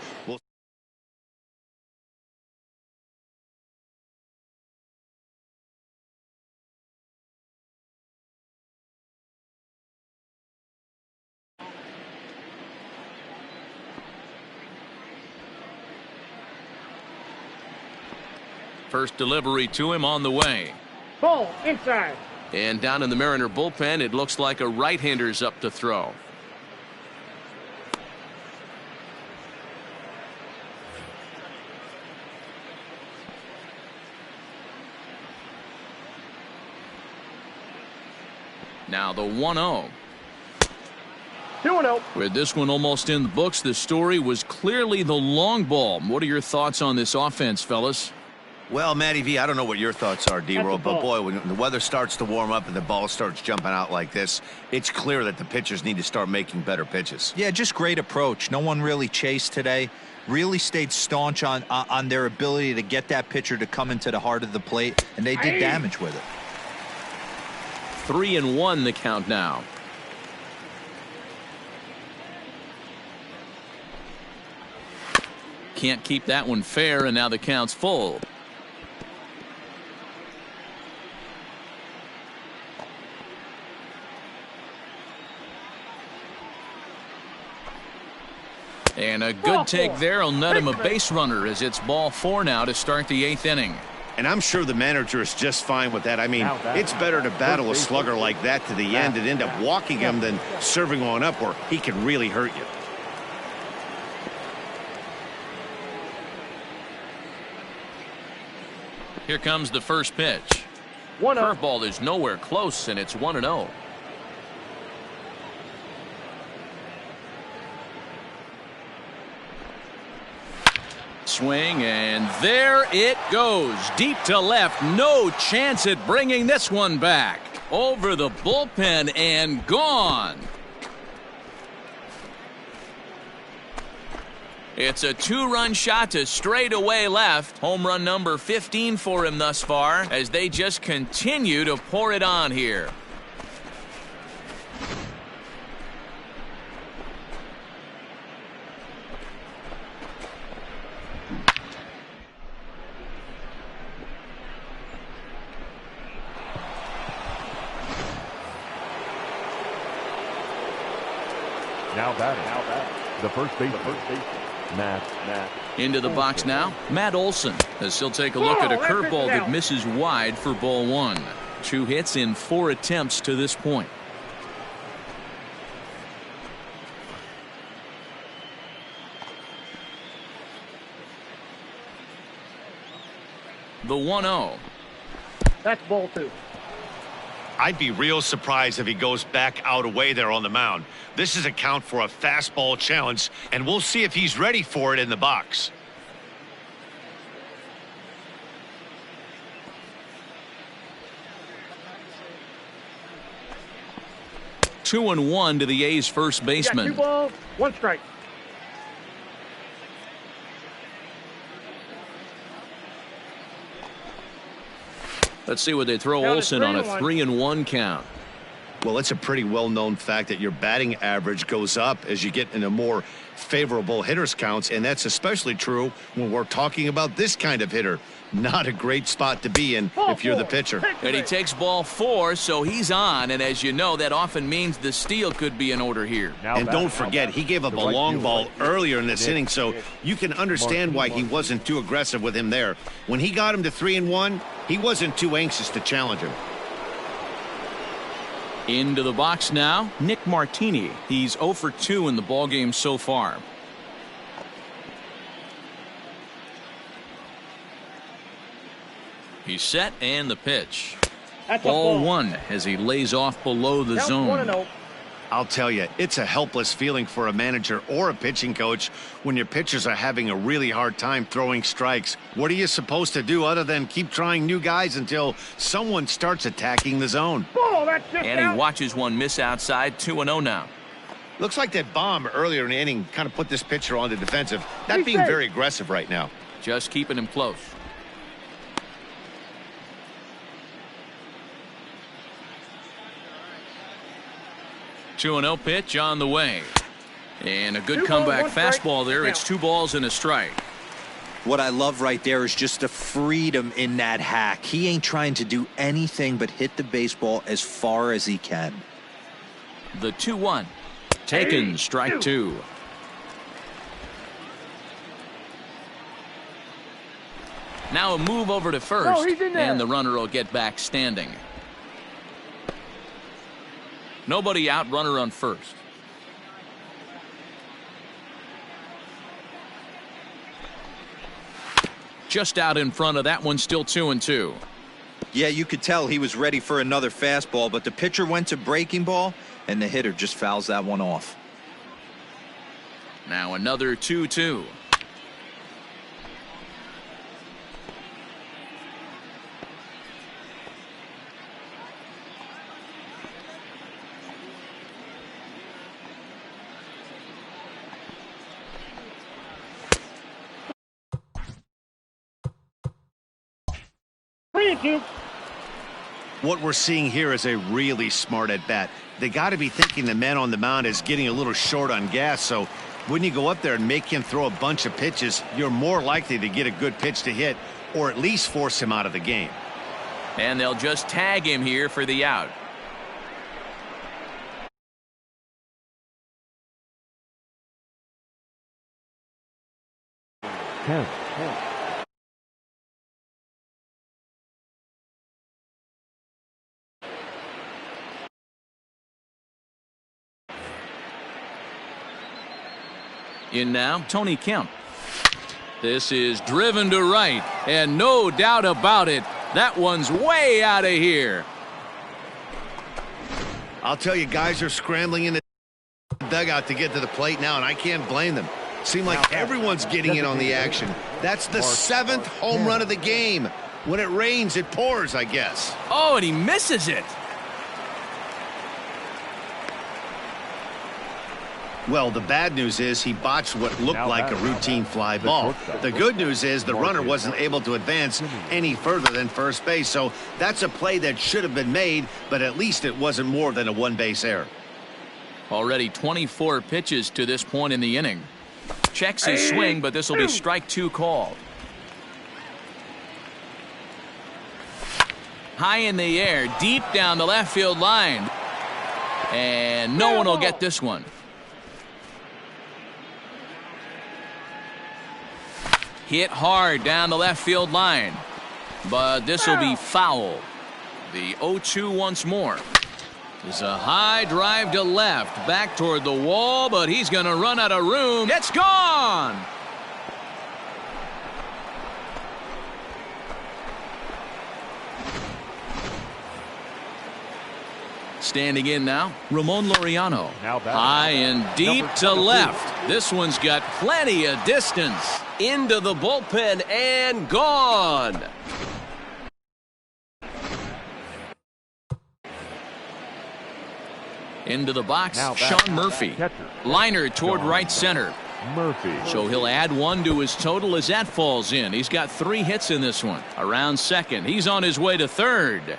First delivery to him on the way. Ball inside. And down in the Mariner bullpen, it looks like a right-hander's up to throw. Now the 1-0. 2-0. With this one almost in the books, the story was clearly the long ball. What are your thoughts on this offense, fellas? Well, Matty V, I don't know what your thoughts are, D-Roll, but boy, when the weather starts to warm up and the ball starts jumping out like this, it's clear that the pitchers need to start making better pitches. Yeah, just great approach. No one really chased today. Really stayed staunch on their ability to get that pitcher to come into the heart of the plate, and they did damage with it. 3-1 the count now. Can't keep that one fair, and now the count's full. And a good take there will net him a base runner, as it's ball 4 now to start the 8th inning. And I'm sure the manager is just fine with that. I mean, it's better to battle a slugger like that to the end and end up walking him than serving one up where he can really hurt you. Here comes the first pitch. Curveball is nowhere close, and it's 1-0. Swing, and there it goes. Deep to left. No chance at bringing this one back. Over the bullpen and gone. It's a 2-run shot to straightaway left. Home run number 15 for him thus far, as they just continue to pour it on here. Now batting. The first baseman. Matt. Into the box now, Matt Olson, as he'll take a look at a curveball that misses wide for ball 1. 2 hits in 4 attempts to this point. The 1-0. That's ball 2. I'd be real surprised if he goes back out away there on the mound. This is a count for a fastball challenge, and we'll see if he's ready for it in the box. Two and 1 to the A's first baseman. 2 balls, 1 strike. Let's see what they throw Olson on a 3-1 count. Well, it's a pretty well-known fact that your batting average goes up as you get into more favorable hitters counts, and that's especially true when we're talking about this kind of hitter. Not a great spot to be in if you're the pitcher. And he takes ball 4, so he's on, and as you know, that often means the steal could be in order here. And don't forget, he gave up a long ball earlier in this inning, so you can understand why he wasn't too aggressive with him there. When he got him to 3-1, he wasn't too anxious to challenge him. Into the box now, Nick Martini. He's 0 for 2 in the ballgame so far. He's set, and the pitch. That's a Ball ball. 1 as he lays off below the Count zone. 1-0. I'll tell you, it's a helpless feeling for a manager or a pitching coach when your pitchers are having a really hard time throwing strikes. What are you supposed to do other than keep trying new guys until someone starts attacking the zone? Ball, that's just And he out. watches one miss outside. 2-0 now. Looks like that bomb earlier in the inning kind of put this pitcher on the defensive. Not being very aggressive right now. Just keeping him close. Two 2-0 pitch on the way. And a good 2 comeback balls, 1 strike. fastball there. It's 2 balls and a strike. What I love right there is just the freedom in that hack. He ain't trying to do anything but hit the baseball as far as he can. The 2-1. Taken, strike 2. Now a move over to first, Oh, he's in there. and the runner will get back standing. Nobody out, runner on first. Just out in front of that one, still 2-2. Yeah, you could tell he was ready for another fastball, but the pitcher went to breaking ball, and the hitter just fouls that one off. Now another 2-2. What we're seeing here is a really smart at bat. They got to be thinking the man on the mound is getting a little short on gas, so when you go up there and make him throw a bunch of pitches, you're more likely to get a good pitch to hit or at least force him out of the game. And they'll just tag him here for the out. Ten. In now, Tony Kemp. This is driven to right, and no doubt about it, that one's way out of here. I'll tell you, guys are scrambling in the dugout to get to the plate now, and I can't blame them. Seems like everyone's getting in on the action. That's the 7th home run of the game. When it rains, it pours, I guess. Oh, and he misses it. Well, the bad news is he botched what looked like a routine fly ball. The good news is the runner wasn't able to advance any further than first base, so that's a play that should have been made, but at least it wasn't more than a one-base error. Already 24 pitches to this point in the inning. Checks his swing, but this will be strike 2 called. High in the air, deep down the left field line. And no one will get this one. Hit hard down the left field line. But this will be foul. The 0-2 once more. It's a high drive to left, back toward the wall, but he's going to run out of room. It's gone! Standing in now, Ramon Laureano. Now batting. High and deep Number to 22. left. This one's got plenty of distance. Into the bullpen and gone. Into the box, Now batting. Sean Murphy. Catcher. Liner toward Sean right center. Murphy. So he'll add 1 to his total as that falls in. He's got 3 hits in this one. Around second. He's on his way to third.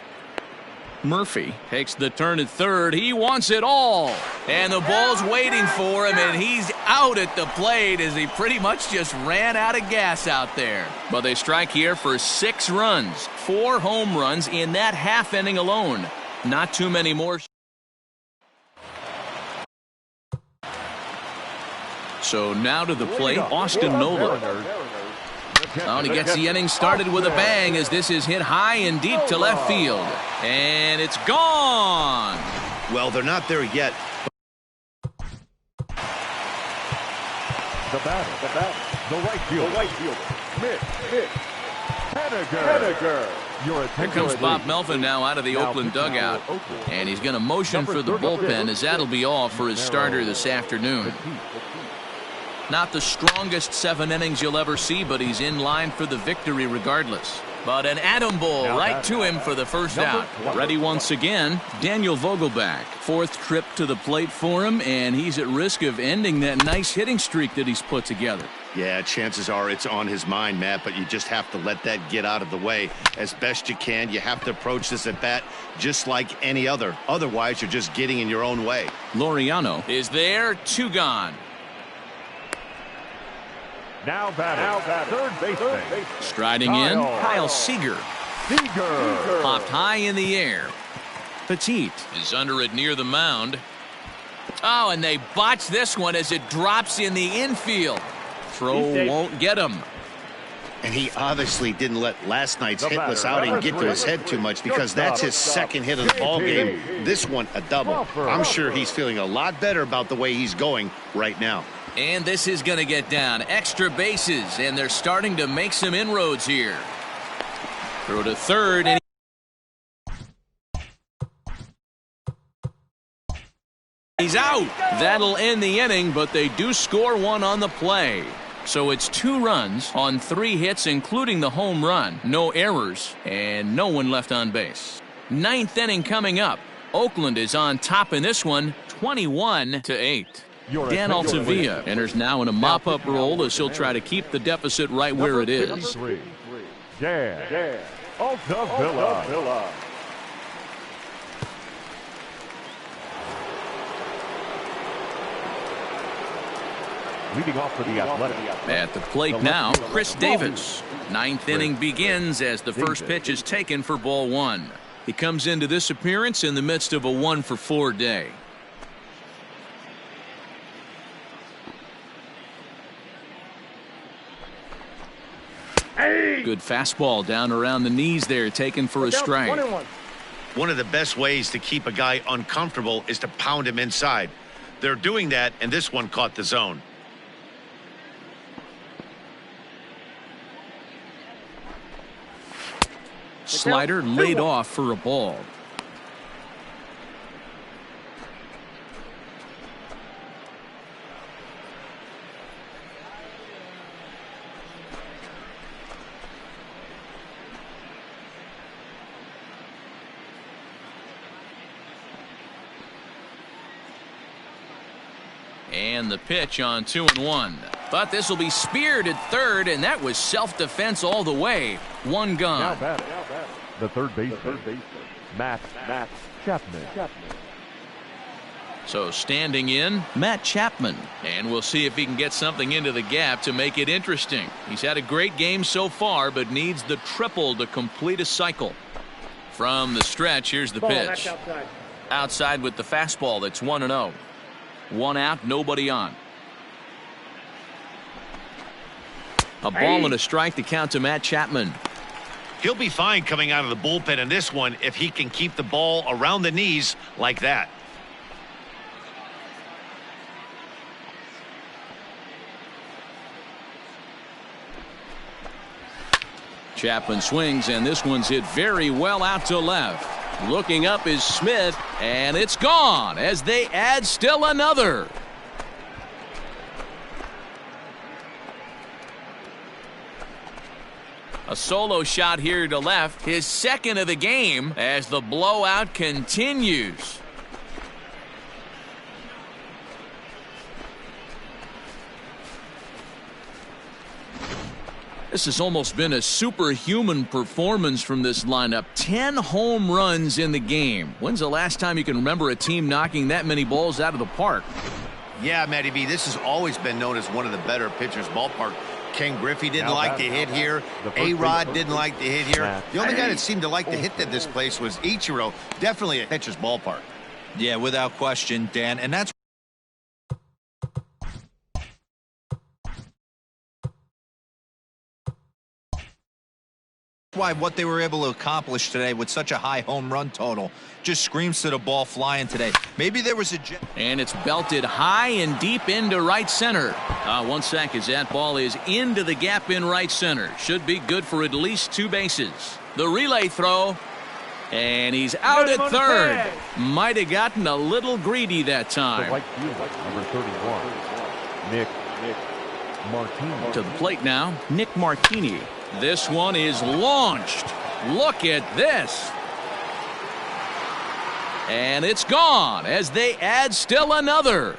Murphy takes the turn at third. He wants it all. And the ball's waiting for him, and he's out at the plate as he pretty much just ran out of gas out there. But they strike here for 6 runs. 4 home runs in that half inning alone. Not too many more. So now to the plate, Austin Nola. Oh, and he gets the inning started with a bang as this is hit high and deep to left field. And it's gone. Well, they're not there yet. The batter. The right fielder. Mitch. Henniger. Here comes Bob Melvin now out of the Oakland dugout. And he's going to motion for the bullpen, as that'll be all for his starter this afternoon. Not the strongest 7 innings you'll ever see, but he's in line for the victory regardless. But an atom ball right to him for the first out. Ready once again, Daniel Vogelbach. 4th trip to the plate for him, and he's at risk of ending that nice hitting streak that he's put together. Yeah, chances are it's on his mind, Matt, but you just have to let that get out of the way as best you can. You have to approach this at bat just like any other. Otherwise, you're just getting in your own way. Laureano is there, 2 gone. Now batting, third baseman. Striding in, Kyle Seager. Popped high in the air. Petit is under it near the mound. Oh, and they botch this one as it drops in the infield. Throw won't get him. And he obviously didn't let last night's hitless outing get to his head too much, because that's his 2nd hit of the ball game. This one a double. I'm sure he's feeling a lot better about the way he's going right now. And this is going to get down. Extra bases, and they're starting to make some inroads here. Throw to third, and he's out. That'll end the inning, but they do score 1 on the play. So it's 2 runs on 3 hits, including the home run. No errors, and no one left on base. 9th inning coming up. Oakland is on top in this one, 21-8. Dan Altavilla enters now in a mop-up role as he'll try to keep the deficit right where it is. Dan Altavilla. Leading off for the Athletic. At the plate now, Chris Davis. 9th inning begins as the first pitch is taken for ball 1. He comes into this appearance in the midst of a 1-for-4 day. Good fastball down around the knees there, taken for a strike. One of the best ways to keep a guy uncomfortable is to pound him inside. They're doing that, and this one caught the zone. Slider laid off for a ball. And the pitch on 2-1. Thought this will be speared at third, and that was self-defense all the way. 1 gone. Now batting, the third baseman, Matt Chapman. So standing in, Matt Chapman. And we'll see if he can get something into the gap to make it interesting. He's had a great game so far, but needs the triple to complete a cycle. From the stretch, here's the pitch. Outside with the fastball. That's 1-0. 1 out, nobody on. A ball and a strike to count to Matt Chapman. He'll be fine coming out of the bullpen in this one if he can keep the ball around the knees like that. Chapman swings, and this one's hit very well out to left. Looking up is Smith, and it's gone as they add still another. A solo shot here to left, his 2nd of the game as the blowout continues. This has almost been a superhuman performance from this lineup. 10 home runs in the game. When's the last time you can remember a team knocking that many balls out of the park? Yeah, Matty B, this has always been known as one of the better pitchers' ballpark. Ken Griffey didn't like to hit here. A-Rod didn't like to hit here. The only guy that seemed to like to hit at this place was Ichiro. Definitely a pitcher's ballpark. Yeah, without question, Dan. And that's why what they were able to accomplish today with such a high home run total just screams to the ball flying today. Maybe there was a... And it's belted high and deep into right center. 1 sec as that ball is into the gap in right center. Should be good for at least 2 bases. The relay throw. And he's out at third. Might have gotten a little greedy that time. The right fielder, number 31, Nick Martini. To the plate now, Nick Martini. This one is launched. Look at this. And it's gone as they add still another.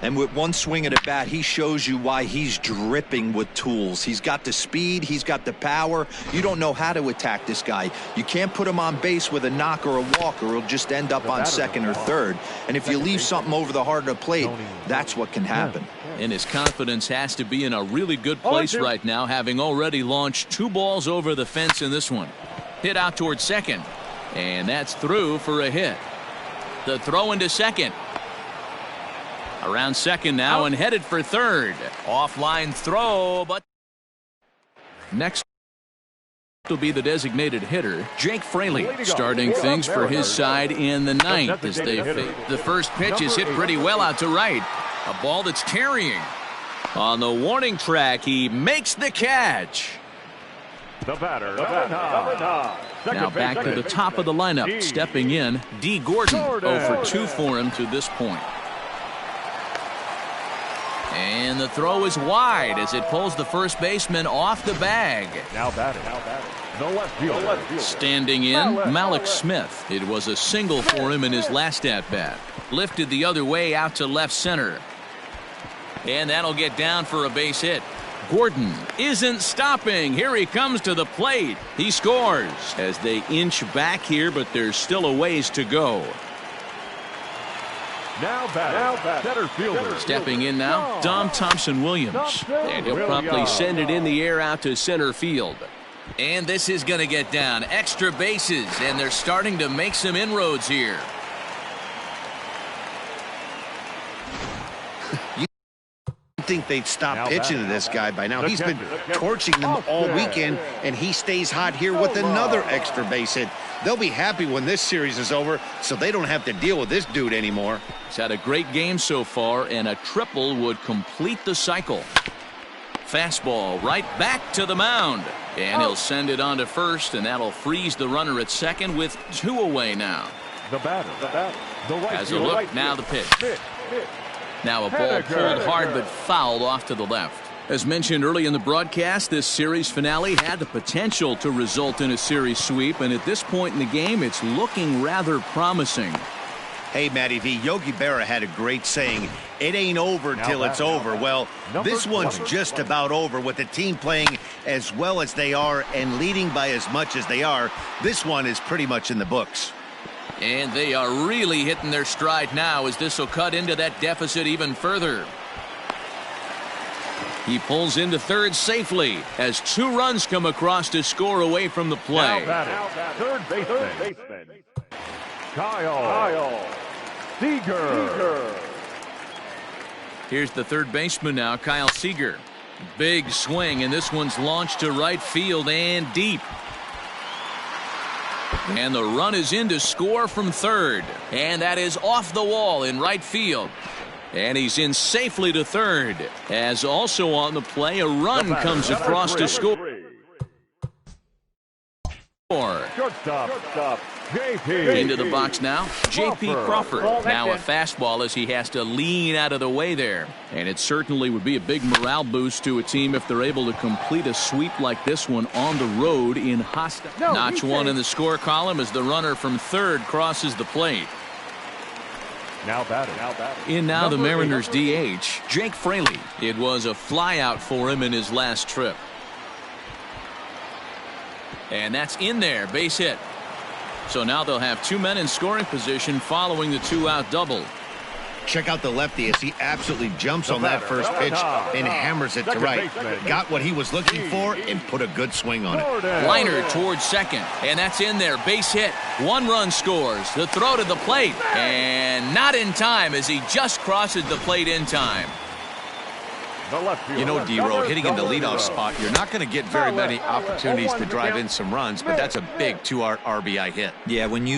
And with one swing at a bat, he shows you why he's dripping with tools. He's got the speed. He's got the power. You don't know how to attack this guy. You can't put him on base with a knock or a walk, or he'll just end up on second or third. And if you leave something over the heart of the plate, that's what can happen. And his confidence has to be in a really good place right now, having already launched 2 balls over the fence in this one. Hit out towards second. And that's through for a hit. The throw into second. Around second now and headed for third. Offline throw, but next will be the designated hitter, Jake Fraley, starting things for his side in the ninth as they fade. The first pitch is hit pretty well out to right. A ball that's carrying. On the warning track, he makes the catch. The batter, number 9. Now back to the top of the lineup. Stepping in, D. Gordon. 0 for 2 for him to this point. And the throw is wide as it pulls the first baseman off the bag. Now batting. The left fielder. Standing in, Malik Smith. It was a single for him in his last at-bat. Lifted the other way out to left center. And that'll get down for a base hit. Gordon isn't stopping. Here he comes to the plate. He scores as they inch back here, but there's still a ways to go. Now batting. Center fielder. Stepping in now, Dom Thompson-Williams. And he'll promptly send it in the air out to center field. And this is going to get down. Extra bases, and they're starting to make some inroads here. Think they'd stop pitching to this guy by now. He's been torching them all weekend, and he stays hot here with another extra base hit. They'll be happy when this series is over, so they don't have to deal with this dude anymore. He's had a great game so far, and a triple would complete the cycle. Fastball right back to the mound, and he'll send it on to first, and that'll freeze the runner at second with 2 away now. The batter. As a look, now the pitch. Now a ball pulled hard but fouled off to the left. As mentioned early in the broadcast, this series finale had the potential to result in a series sweep, and at this point in the game, it's looking rather promising. Hey, Matty V, Yogi Berra had a great saying, it ain't over till it's over. Well, this one's just about over with the team playing as well as they are and leading by as much as they are. This one is pretty much in the books. And they are really hitting their stride now as this will cut into that deficit even further. He pulls into third safely as 2 runs come across to score away from the play. Third baseman. Kyle Seager. Here's the third baseman now, Kyle Seager. Big swing, and this one's launched to right field and deep. And the run is in to score from third. And that is off the wall in right field. And he's in safely to third. As also on the play, a run comes across to score. Shortstop. JP. Into the box now, J.P. Crawford. Now a fastball as he has to lean out of the way there. And it certainly would be a big morale boost to a team if they're able to complete a sweep like this one on the road in hostile. Notch 1 in the score column as the runner from third crosses the plate. Now batting. In now the Mariners DH, Jake Fraley. It was a flyout for him in his last trip. And that's in there, base hit. So now they'll have 2 men in scoring position following the 2-out double. Check out the lefty as he absolutely jumps on that first pitch and hammers it to right. Got what he was looking for and put a good swing on it. Liner towards second, and that's in there. Base hit. 1 run scores. The throw to the plate, and not in time as he just crosses the plate in time. You know, D-Road, hitting in the leadoff spot, you're not going to get very many opportunities to drive in some runs, but that's a big 2 RBI hit. Yeah, when you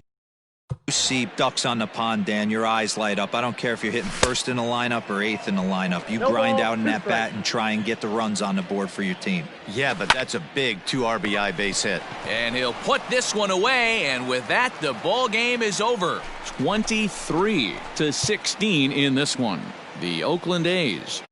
see ducks on the pond, Dan, your eyes light up. I don't care if you're hitting first in the lineup or eighth in the lineup. You grind out in that bat and try and get the runs on the board for your team. Yeah, but that's a big 2 RBI base hit. And he'll put this one away, and with that, the ball game is over. 23-16 in this one. The Oakland A's